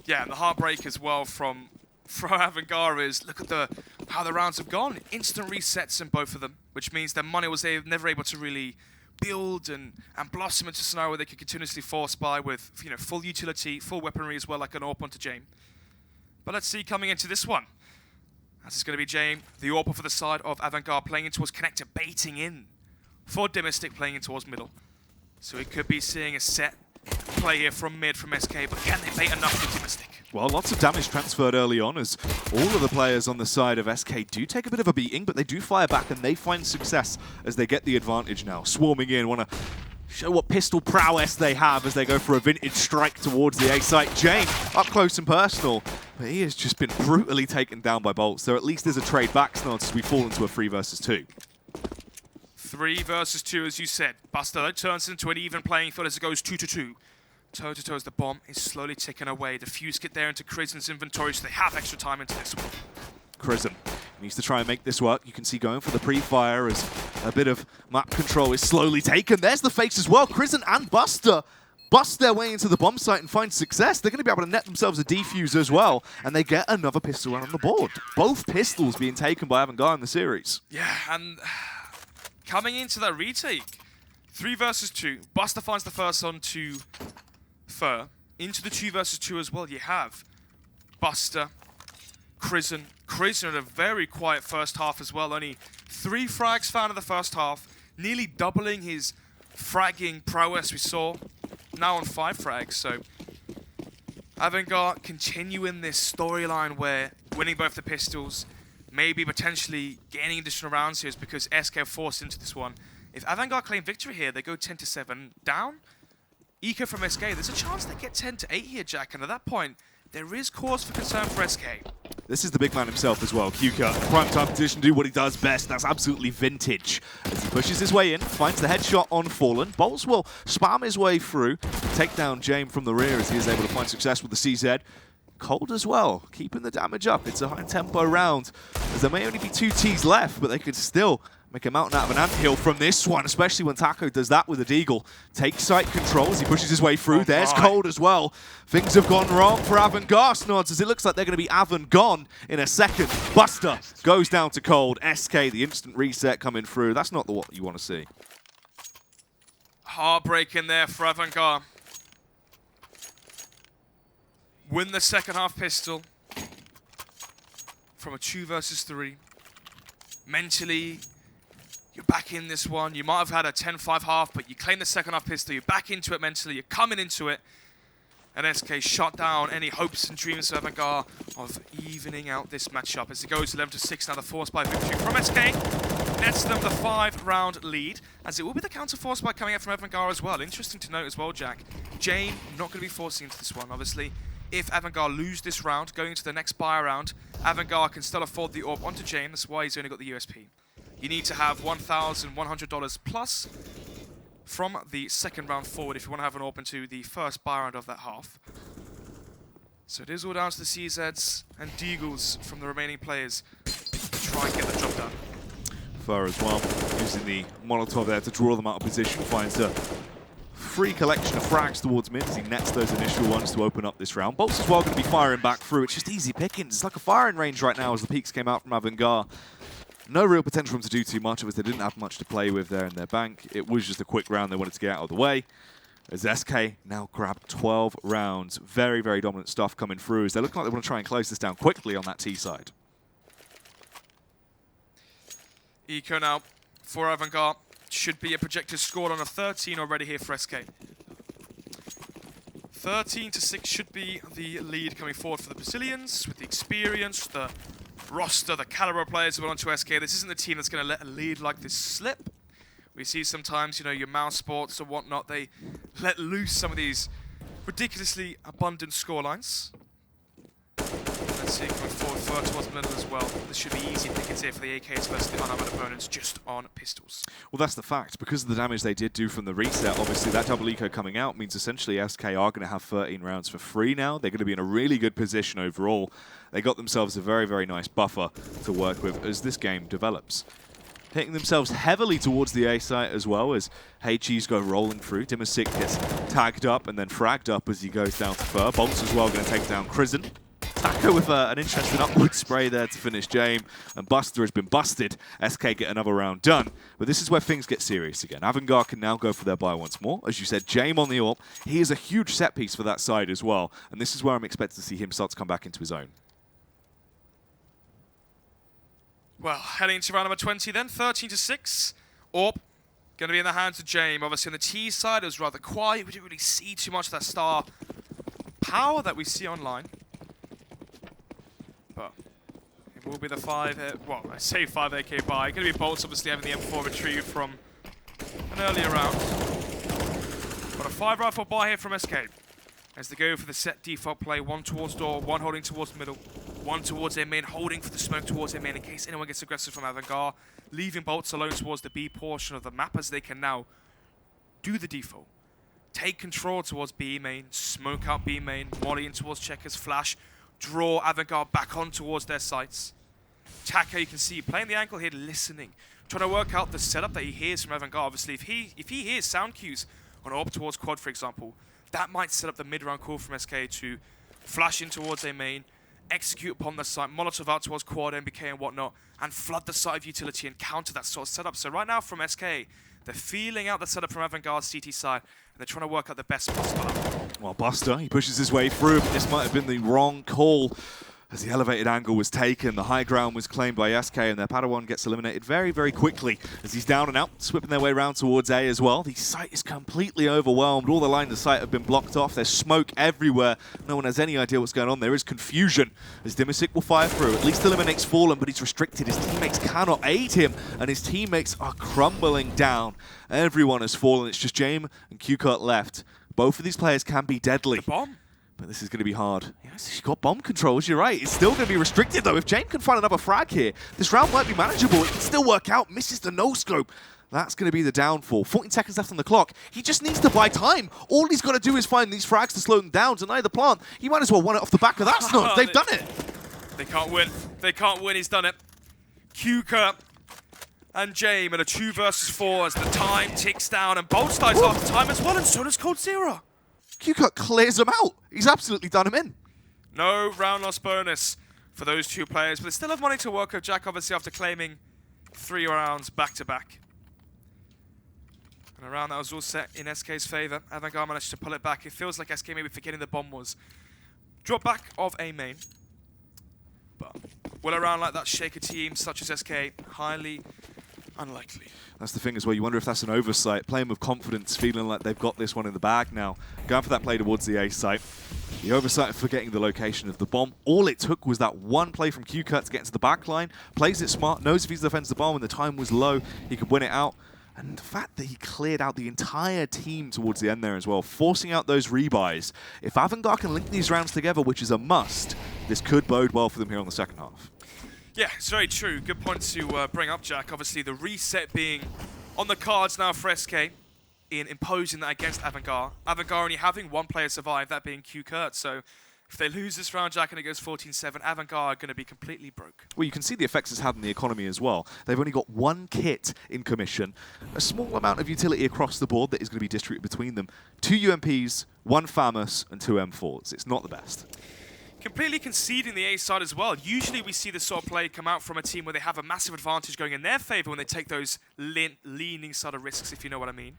Yeah, and the heartbreak as well from Avangar is, look at how the rounds have gone. Instant resets in both of them, which means their money was never able to really build and blossom into a scenario where they could continuously force buy with full utility, full weaponry as well, like an AWP onto Jame. But let's see coming into this one. As it's going to be Jame, the AWP for the side of Avangar playing in towards connector, baiting in for Dimistic playing in towards middle. So we could be seeing a set play here from mid from SK, but can they bait enough for Dimistic? Well, lots of damage transferred early on as all of the players on the side of SK do take a bit of a beating, but they do fire back and they find success as they get the advantage now. Swarming in, want to show what pistol prowess they have as they go for a vintage strike towards the A site. Jame up close and personal, but he has just been brutally taken down by bolts. So at least there's a trade back, Snods, as we fall into a 3 versus 2. 3 versus 2, as you said. Buster turns into an even playing field as it goes 2-2. Toe-to-toe as the bomb is slowly ticking away. The fuse get there into Krisen's inventory, so they have extra time into this one. Krisen needs to try and make this work. You can see going for the pre-fire as a bit of map control is slowly taken. There's the face as well. Krisen and Buster bust their way into the bomb site and find success. They're going to be able to net themselves a defuse as well, and they get another pistol round on the board. Both pistols being taken by Avangar in the series. Yeah, and coming into that retake, 3 versus 2. Buster finds the first on to Fur. Into the 2 versus 2 as well, you have Buster, Krisen. Krisen had a very quiet first half as well. Only 3 frags found in the first half, nearly doubling his fragging prowess we saw. Now on 5 frags, so Avangar continuing this storyline where winning both the pistols, maybe potentially gaining additional rounds here is because SK are forced into this one. If Avangar claim victory here, they go 10-7 down. Eco from SK, there's a chance they get 10-8 here, Jack, and at that point, there is cause for concern for SK. This is the big man himself as well, Kuka. Prime time position to do what he does best. That's absolutely vintage. As he pushes his way in, finds the headshot on Fallen. Bolts will spam his way through, take down Jame from the rear as he is able to find success with the CZ. Cold as well, keeping the damage up. It's a high-tempo round, as there may only be 2 Ts left, but they could still make a mountain out of an anthill from this one, especially when Taco does that with a Deagle. Takes site control as he pushes his way through. There's Cold as well. Things have gone wrong for Avangar, Snods, as it looks like they're going to be Avan-gone in a second. Buster goes down to Cold. SK, the instant reset coming through. That's not what you want to see. Heartbreak in there for Avangar. Win the second half pistol from a 2 versus 3. Mentally, you're back in this one. You might have had a 10-5 half, but you claim the second half pistol. You're back into it mentally. You're coming into it. And SK shot down any hopes and dreams of Avangar of evening out this matchup. As it goes 11-6 now, the force by victory from SK. Nets them the 5-round lead, as it will be the counter force by coming out from Avangar as well. Interesting to note as well, Jack. Jane not going to be forcing into this one, obviously. If Avangar lose this round, going into the next buy round, Avangar can still afford the AWP onto Jane. That's why he's only got the USP. You need to have $1,100 plus from the second round forward if you want to have an AWP into the first buy round of that half. So it is all down to the CZs and Deagles from the remaining players to try and get the job done. Fur as well, using the Molotov there to draw them out of position, finds a free collection of frags towards mid as he nets those initial ones to open up this round. Boltz as well going to be firing back through. It's just easy pickings. It's like a firing range right now as the peaks came out from Avangar. No real potential for them to do too much of it. They didn't have much to play with there in their bank. It was just a quick round they wanted to get out of the way. As SK now grab 12 rounds. Very, very dominant stuff coming through as they look like they want to try and close this down quickly on that T side. Eco now for Avangar. Should be a projected score on a 13 already here for SK. 13-6 should be the lead coming forward for the Brazilians with the experience, the roster, the caliber of players who went on to SK. This isn't the team that's going to let a lead like this slip. We see sometimes, you know, your mouse sports or whatnot, they let loose some of these ridiculously abundant scorelines. Let's see, coming forward further towards middle as well. This should be easy pickings here for the AKs versus the unarmored opponents just on pistols. Well, that's the fact. Because of the damage they did do from the reset, obviously that double eco coming out means essentially SK are going to have 13 rounds for free now. They're going to be in a really good position overall. They got themselves a very, very nice buffer to work with as this game develops. Hitting themselves heavily towards the A site as well as HGs go rolling through. Dimasic gets tagged up and then fragged up as he goes down to Fur. Boltz as well going to take down Crizzen. Taco with an interesting upward spray there to finish Jame, and Buster has been busted. SK get another round done, but this is where things get serious again. Avangar can now go for their buy once more. As you said, Jame on the AWP. He is a huge set piece for that side as well, and this is where I'm expecting to see him start to come back into his own. Well, heading into round number 20 then, 13-6. AWP going to be in the hands of Jame. Obviously on the T side it was rather quiet. We didn't really see too much of that star power that we see online. But it will be the 5, well, I say 5 AK buy. Going to be Boltz obviously having the M4 retrieved from an earlier round. But a 5 rifle buy here from SK. As they go for the set default play, one towards door, one holding towards middle, one towards their main, holding for the smoke towards their main in case anyone gets aggressive from Avangar, leaving Boltz alone towards the B portion of the map as they can now do the default. Take control towards B main, smoke out B main, volley in towards checkers, flash, draw Avangar back on towards their sights. Taco, you can see, playing the ankle here, listening, trying to work out the setup that he hears from Avangar. Obviously, if he hears sound cues on AWP towards quad, for example, that might set up the mid-round call from SK to flash in towards a main, execute upon the site, Molotov out towards quad, MBK and whatnot, and flood the site of utility and counter that sort of setup. So right now from SK, they're feeling out the setup from Avangar's CT side, and they're trying to work out the best possible outcome. Well, Buster, he pushes his way through, but this might have been the wrong call as the elevated angle was taken. The high ground was claimed by SK, and their Padawan gets eliminated very, very quickly as he's down and out, sweeping their way around towards A as well. The site is completely overwhelmed. All the lines of sight have been blocked off. There's smoke everywhere. No one has any idea what's going on. There is confusion as Dimasic will fire through. At least eliminates Fallen, but he's restricted. His teammates cannot aid him, and his teammates are crumbling down. Everyone has fallen. It's just Jame and QCut left. Both of these players can be deadly. The bomb. But this is going to be hard. Yes, he's got bomb controls, you're right. It's still going to be restricted, though. If Jame can find another frag here, this round might be manageable. It can still work out. Misses the no-scope. That's going to be the downfall. 14 seconds left on the clock. He just needs to buy time. All he's got to do is find these frags to slow them down, deny the plant. He might as well win it off the back of that snot. They've done it. They can't win. They can't win. He's done it. QCut and Jame in a 2 versus 4 as the time ticks down, and Boltz dies after time as well, and so does Cold Zero. QCut clears him out. He's absolutely done him in. No round loss bonus for those two players, but they still have money to work with. Jack obviously after claiming 3 rounds back-to-back. And a round that was all set in SK's favour. Avangar managed to pull it back. It feels like SK maybe forgetting the bomb was. Drop back of A main. But will a round like that shake a team such as SK? Highly unlikely. That's the thing as well. You wonder if that's an oversight. Playing with confidence, feeling like they've got this one in the bag now. Going for that play towards the A site. The oversight of forgetting the location of the bomb. All it took was that one play from QCut to get into the back line. Plays it smart, knows if he defends the bomb and the time was low, he could win it out. And the fact that he cleared out the entire team towards the end there as well, forcing out those rebuys. If Avangar can link these rounds together, which is a must, this could bode well for them here on the second half. Yeah, it's very true. Good point to bring up, Jack. Obviously, the reset being on the cards now for SK in imposing that against Avangar. Avangar only having one player survive, that being QCut. So If they lose this round, Jack, and it goes 14-7, Avangar are going to be completely broke. Well, you can see the effects it's had on the economy as well. They've only got one kit in commission, a small amount of utility across the board that is going to be distributed between them. 2 UMPs, 1 FAMAS, and 2 M4s. It's not the best. Completely conceding the A side as well. Usually we see this sort of play come out from a team where they have a massive advantage going in their favor when they take those leaning sort of risks, if you know what I mean.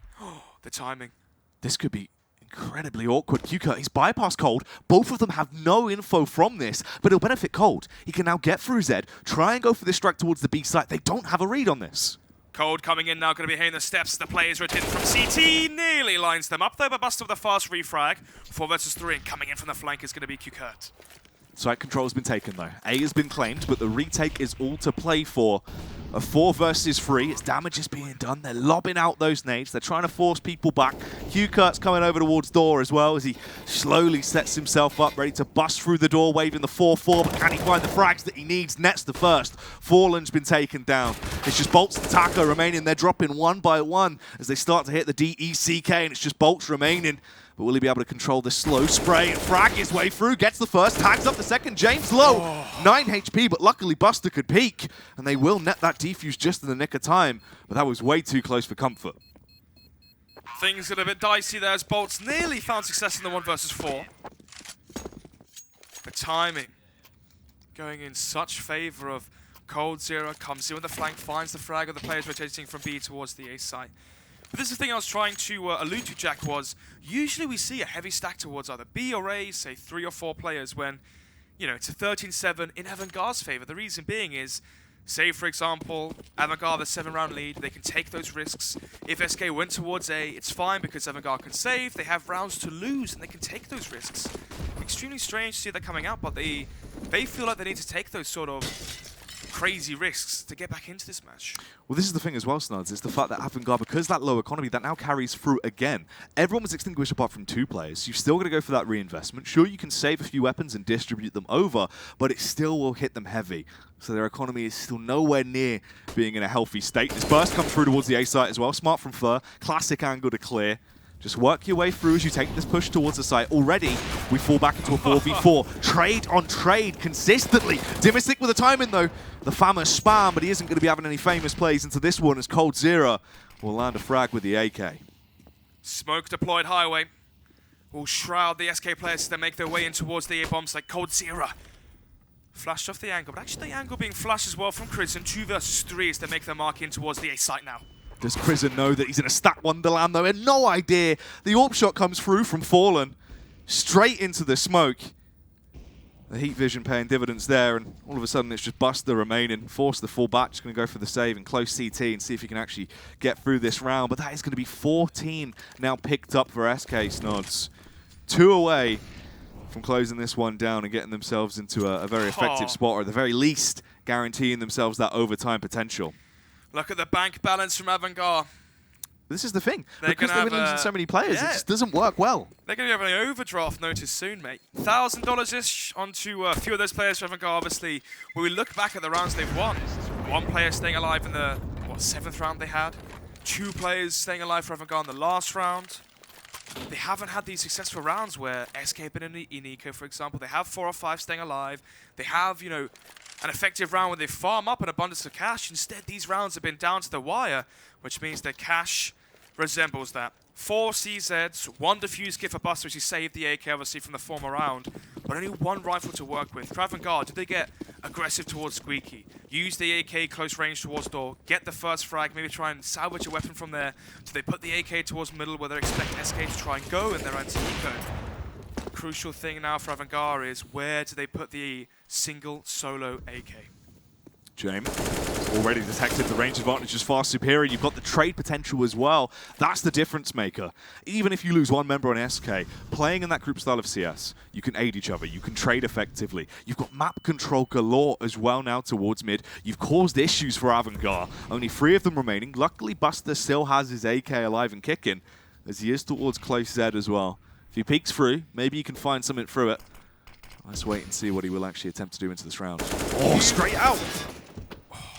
The timing. This could be incredibly awkward. QCurt, he's bypassed Cold. Both of them have no info from this, but it'll benefit Cold. He can now get through Zed, try and go for this strike towards the B site. They don't have a read on this. Cold coming in now, going to be hitting the steps as the players rotate from CT. Nearly lines them up though, but busted with a fast refrag. 4 versus 3, and coming in from the flank is going to be QCurt. Site control has been taken though. A has been claimed, but the retake is all to play for. A 4 versus 3, its damage is being done. They're lobbing out those nades. They're trying to force people back. QCurt's coming over towards door as well as he slowly sets himself up, ready to bust through the door, waving the 4-4, but can he find the frags that he needs? Nets the first. Fallen's been taken down. It's just Bolts and Taco remaining. They're dropping one by one as they start to hit the DECK, and it's just Bolts remaining. But will he be able to control this slow spray and frag his way through? Gets the first, tags up the second. James low, 9 HP, but luckily Buster could peek. And they will net that defuse just in the nick of time. But that was way too close for comfort. Things get a bit dicey there as Bolts nearly found success in the 1 versus 4. The timing going in such favor of Cold Zero. Comes in with the flank, finds the frag of the players rotating from B towards the A site. But this is the thing I was trying to allude to, Jack, was usually we see a heavy stack towards either B or A, say 3 or 4 players when, you know, it's a 13-7 in Avangar's favor. The reason being is, say, for example, Avangar, the 7-round lead, they can take those risks. If SK went towards A, it's fine because Avangar can save. They have rounds to lose and they can take those risks. Extremely strange to see that coming out, but they feel like they need to take those sort of crazy risks to get back into this match. Well, this is the thing as well, Snuds, is the fact that Avangar, because that low economy, that now carries through again. Everyone was extinguished apart from 2 players. You've still got to go for that reinvestment. Sure, you can save a few weapons and distribute them over, but it still will hit them heavy. So their economy is still nowhere near being in a healthy state. This burst comes through towards the A site as well. Smart from Fur. Classic angle to clear. Just work your way through as you take this push towards the site. Already, we fall back into a 4v4. Trade on trade consistently. Dimistic with the timing, though. The famous spam, but he isn't going to be having any famous plays into this one as Cold Zero will land a frag with the AK. Smoke deployed highway. Will shroud the SK players as they make their way in towards the A-bombs like Cold Zero. Flashed off the angle, but actually the angle being flashed as well from Crimson. 2 versus 3 as they make their mark in towards the A site now. Does Crimson know that he's in a stat wonderland, though? And no idea. The AWP shot comes through from Fallen, straight into the smoke. The heat vision paying dividends there, and all of a sudden it's just Buster remaining. Force the full back, just going to go for the save and close CT and see if he can actually get through this round. But that is going to be 14 now picked up for SK Snods. 2 away from closing this one down and getting themselves into a very effective spot, or at the very least guaranteeing themselves that overtime potential. Look at the bank balance from Avangar. This is the thing. They're because they've been losing so many players, it just doesn't work well. They're going to be having an overdraft notice soon, mate. $1,000-ish onto a few of those players for Avangar, obviously. When we look back at the rounds they've won, 1 player staying alive in the, 7th round they had. 2 players staying alive for Avangar in the last round. They haven't had these successful rounds where SK have been in eco, for example. They have 4 or 5 staying alive. They have, you know, an effective round where they farm up an abundance of cash. Instead, these rounds have been down to the wire, which means their cash resembles that. 4 CZs, 1 defuse kit for Buster as he saved the AK, obviously, from the former round, but only 1 rifle to work with. For Avangar, did they get aggressive towards Squeaky? Use the AK close range towards door, get the first frag, maybe try and salvage a weapon from there. Do they put the AK towards middle where they expect SK to try and go in their anti-eco? Crucial thing now for Avangar is where do they put the single solo AK? James already detected the range advantage is far superior. You've got the trade potential as well. That's the difference maker. Even if you lose 1 member on SK, playing in that group style of CS, you can aid each other. You can trade effectively. You've got map control galore as well now towards mid. You've caused issues for Avangar. Only 3 of them remaining. Luckily, Buster still has his AK alive and kicking as he is towards close Z as well. If he peeks through, maybe he can find something through it. Let's wait and see what he will actually attempt to do into this round. Oh, straight out!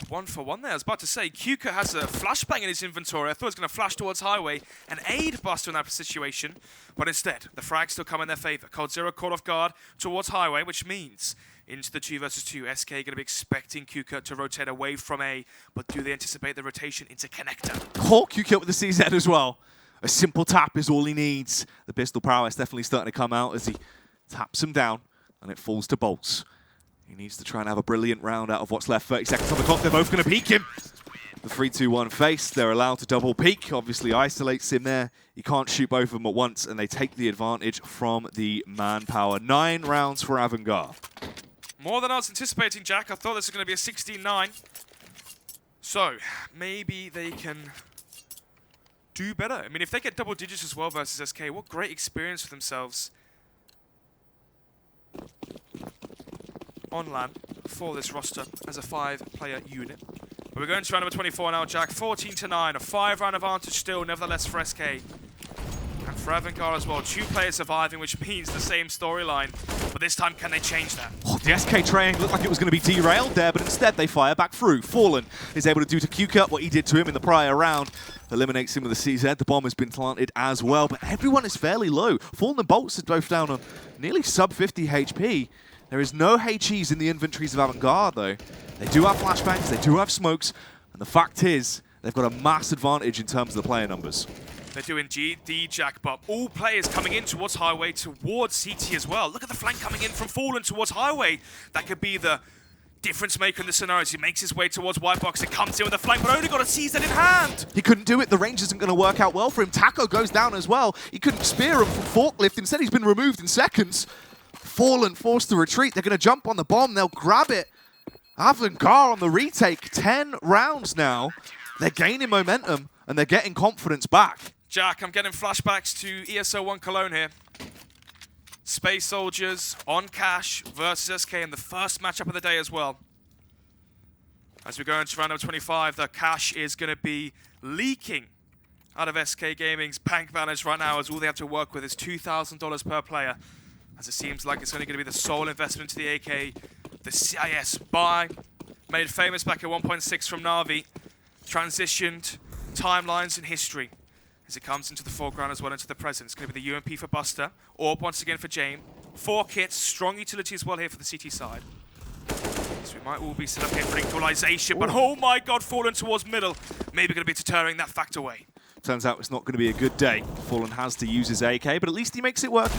1 for 1 there. I was about to say, Kuka has a flashbang in his inventory. I thought he was going to flash towards Highway and aid Buster in that situation. But instead, the frags still come in their favor. Cold Zero caught off guard towards Highway, which means into the 2 versus 2. SK going to be expecting Kuka to rotate away from A, but do they anticipate the rotation into Connector? Caught Kuka with the CZ as well. A simple tap is all he needs. The pistol prowess definitely starting to come out as he taps him down, and it falls to Bolts. He needs to try and have a brilliant round out of what's left. 30 seconds on the clock. They're both going to peek him. The 3-2-1 face. They're allowed to double peek. Obviously isolates him there. He can't shoot both of them at once, and they take the advantage from the manpower. 9 rounds for Avangar. More than I was anticipating, Jack. I thought this was going to be a 16-9. So, maybe they can do better. I mean, if they get double digits as well versus SK, what great experience for themselves on LAN for this roster as a 5-player unit. But we're going to round number 24 now, Jack. 14-9, a 5-round advantage still, nevertheless, for SK. And for Avangar as well, 2 players surviving, which means the same storyline. But this time, can they change that? Oh, the SK train looked like it was going to be derailed there, but instead they fire back through. Fallen is able to do to Kuka what he did to him in the prior round. Eliminates him with a CZ. The bomb has been planted as well, but everyone is fairly low. Fallen and Bolts are both down on nearly sub 50 HP. There is no HEs in the inventories of Avangar, though. They do have flashbangs, they do have smokes, and the fact is, they've got a mass advantage in terms of the player numbers. They do indeed, Jack, but all players coming in towards Highway, towards CT as well. Look at the flank coming in from Fallen towards Highway. That could be the difference maker in the scenarios. He makes his way towards White Box. It comes in with the flank, but only got a CZ in hand. He couldn't do it. The range isn't going to work out well for him. Taco goes down as well. He couldn't spear him from Forklift. Instead, he's been removed in seconds. Fallen forced to retreat. They're going to jump on the bomb. They'll grab it. Avangar on the retake. 10 rounds now. They're gaining momentum, and they're getting confidence back. Jack, I'm getting flashbacks to ESO1 Cologne here. Space Soldiers on Cash versus SK in the first matchup of the day as well. As we go into round number 25, the Cash is going to be leaking out of SK Gaming's bank balance right now, as all they have to work with is $2,000 per player. As it seems like it's only going to be the sole investment to the AK. The CIS buy, made famous back at 1.6 from Na'Vi, transitioned timelines in history as it comes into the foreground as well into the present. It's going to be the UMP for Buster, Orb once again for Jame. 4 kits, strong utility as well here for the CT side. So we might all be set up here for equalization, but oh my god, Fallen towards middle. Maybe going to be deterring that fact away. Turns out it's not going to be a good day. Fallen has to use his AK, but at least he makes it work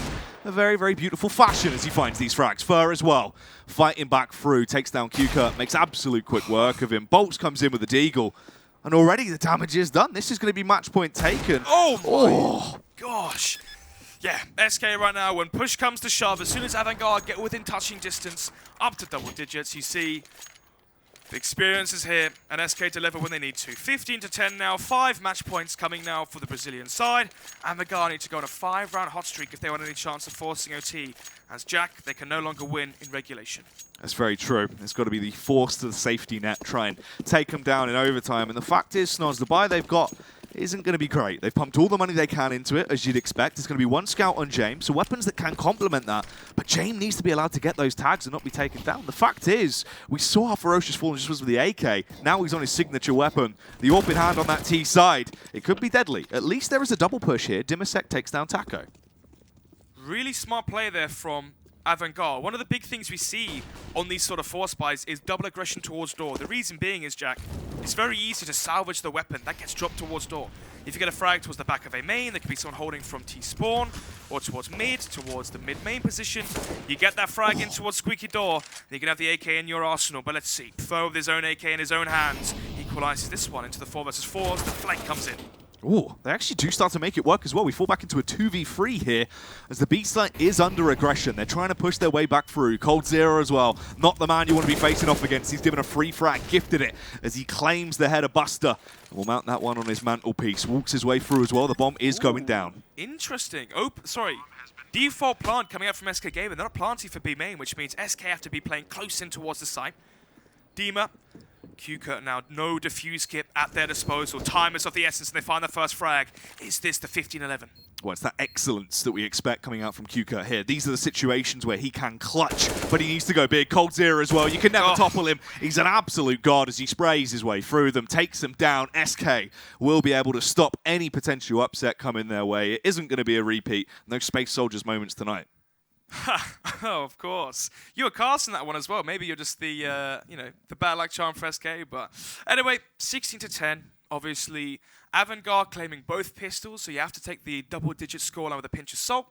in a very, very beautiful fashion as he finds these frags. Fur as well, fighting back through, takes down Kuka, makes absolute quick work of him. Bolts comes in with the Deagle, and already the damage is done. This is going to be match point taken. Oh my gosh. Yeah, SK right now, when push comes to shove, as soon as Avangar get within touching distance, up to double digits, you see the experience is here, and SK deliver when they need to. 15-10 now, 5 match points coming now for the Brazilian side. Avangar need to go on a 5-round hot streak if they want any chance of forcing OT. As Jack, they can no longer win in regulation. That's very true. It's got to be the force to the safety net, try and take them down in overtime. And the fact is, Snoz, the buy they've got isn't going to be great. They've pumped all the money they can into it, as you'd expect. There's going to be 1 scout on James, so weapons that can complement that. But James needs to be allowed to get those tags and not be taken down. The fact is, we saw how ferocious Fallen just was with the AK. Now he's on his signature weapon. The AWP in hand on that T side. It could be deadly. At least there is a double push here. Dimasek takes down Taco. Really smart play there from Avangar. One of the big things we see on these sort of force buys is double aggression towards door. The reason being is, Jack, it's very easy to salvage the weapon that gets dropped towards door. If you get a frag towards the back of a main, there could be someone holding from T-spawn, or towards mid, towards the mid-main position. You get that frag in towards squeaky door, then you can have the AK in your arsenal. But let's see, Foe with his own AK in his own hands, equalizes this one into the 4 versus 4s, the flank comes in. Ooh, they actually do start to make it work as well. We fall back into a 2v3 here as the B-site is under aggression. They're trying to push their way back through. Cold Zero as well. Not the man you want to be facing off against. He's given a free frag, gifted it as he claims the head of Buster. And will mount that one on his mantelpiece. Walks his way through as well. The bomb is going down. Interesting. Oh, sorry. Default plant coming out from SK Gaming. They're not planting for B main, which means SK have to be playing close in towards the site. Dima QCut now, no defuse kit at their disposal. Time is of the essence, and they find the first frag. Is this the 15-11? Well, it's that excellence that we expect coming out from QCut here. These are the situations where he can clutch, but he needs to go big. Coldzera as well. You can never topple him. He's an absolute god as he sprays his way through them, takes them down. SK will be able to stop any potential upset coming their way. It isn't going to be a repeat. No Space Soldiers moments tonight. Oh, of course. You were casting that one as well. Maybe you're just the, the bad luck charm for SK. But anyway, 16-10. Obviously, Avangar claiming both pistols, so you have to take the double-digit scoreline with a pinch of salt.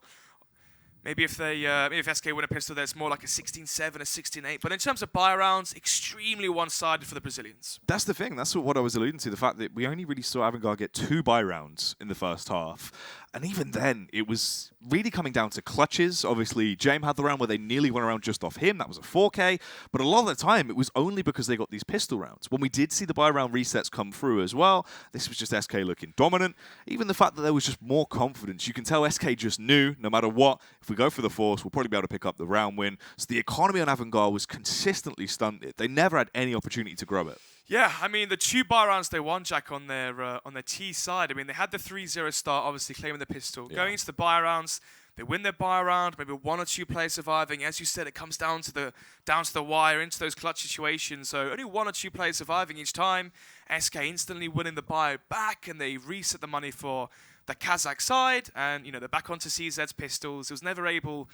Maybe if SK win a pistol, there's more like a 16-7, a 16-8. But in terms of buy rounds, extremely one-sided for the Brazilians. That's the thing. That's what I was alluding to. The fact that we only really saw Avangar get 2 buy rounds in the first half. And even then, it was really coming down to clutches. Obviously, James had the round where they nearly went around just off him. That was a 4K. But a lot of the time, it was only because they got these pistol rounds. When we did see the buy round resets come through as well, this was just SK looking dominant. Even the fact that there was just more confidence. You can tell SK just knew, no matter what, if we go for the force, we'll probably be able to pick up the round win. So the economy on Avangar was consistently stunted. They never had any opportunity to grow it. Yeah, I mean, the 2 buy rounds they won, Jack, on their T side. I mean, they had the 3-0 start, obviously claiming the pistol. Yeah. Going into the buy rounds, they win their buy round, maybe 1 or 2 players surviving. As you said, it comes down to the wire, into those clutch situations. So only 1 or 2 players surviving each time. SK instantly winning the buy back, and they reset the money for the Kazakh side, and they're back onto CZ's pistols. It was never able.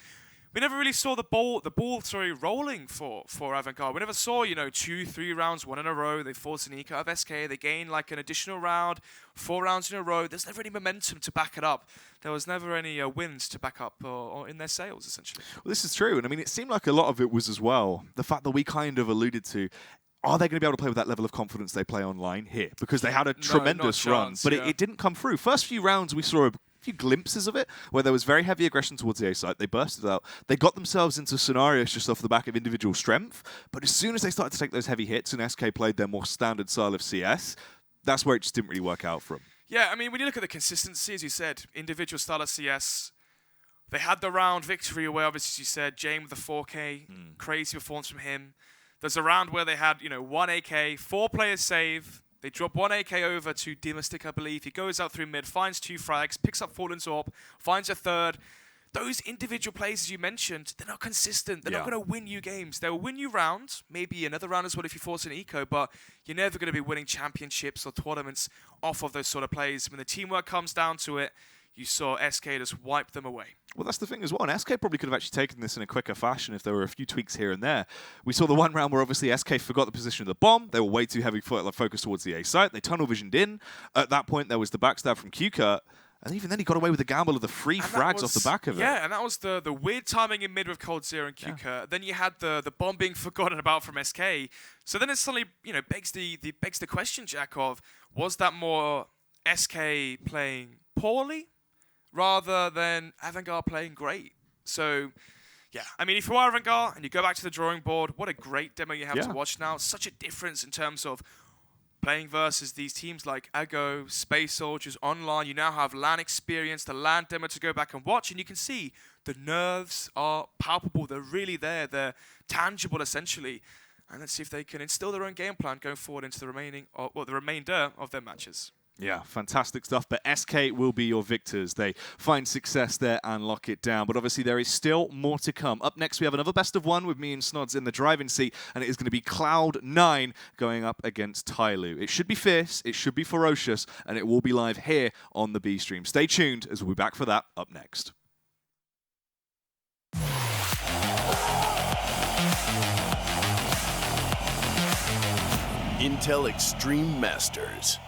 We never really saw the ball rolling for Avangar. We never saw, 2-3 rounds, 1 in a row. They forced an eco of SK. They gained like an additional round, 4 rounds in a row. There's never any momentum to back it up. There was never any wins to back up or in their sales, essentially. Well, this is true. And I mean, it seemed like a lot of it was as well the fact that we kind of alluded to. Are they going to be able to play with that level of confidence they play online here? Because they had a tremendous run, but it didn't come through. First few rounds, we saw a few glimpses of it, where there was very heavy aggression towards the A site. They bursted out. They got themselves into scenarios just off the back of individual strength, but as soon as they started to take those heavy hits and SK played their more standard style of CS, that's where it just didn't really work out for them. Yeah, I mean, when you look at the consistency, as you said, individual style of CS, they had the round victory where, obviously, as you said, James with the 4K, crazy performance from him. There's a round where they had, 1 AK, 4 players save. They drop 1 AK over to Demastic, I believe. He goes out through mid, finds 2 frags, picks up Fallen's AWP, finds a 3rd. Those individual plays, as you mentioned, they're not consistent. They're not going to win you games. They'll win you rounds, maybe another round as well if you force an eco, but you're never going to be winning championships or tournaments off of those sort of plays. When the teamwork comes down to it, you saw SK just wipe them away. Well, that's the thing as well. And SK probably could have actually taken this in a quicker fashion if there were a few tweaks here and there. We saw the one round where obviously SK forgot the position of the bomb. They were way too heavy focused towards the A site. They tunnel visioned in. At that point, there was the backstab from QCut. And even then, he got away with the gamble of the 3 frags off the back of it. Yeah, and that was the weird timing in mid with Coldzera and QCut. Yeah. Then you had the bomb being forgotten about from SK. So then it suddenly, begs the question, Jack, of was that more SK playing poorly rather than Avangar playing great? So, yeah, I mean, if you are Avangar and you go back to the drawing board, what a great demo you have to watch now. Such a difference in terms of playing versus these teams like Ago, Space Soldiers, online. You now have LAN experience, the LAN demo to go back and watch, and you can see the nerves are palpable. They're really there. They're tangible, essentially. And let's see if they can instill their own game plan going forward into the remainder of their matches. Yeah, fantastic stuff. But SK will be your victors. They find success there and lock it down. But obviously, there is still more to come. Up next, we have another best of one with me and Snods in the driving seat. And it is going to be Cloud9 going up against Tyloo. It should be fierce. It should be ferocious. And it will be live here on the B stream. Stay tuned as we'll be back for that up next. Intel Extreme Masters.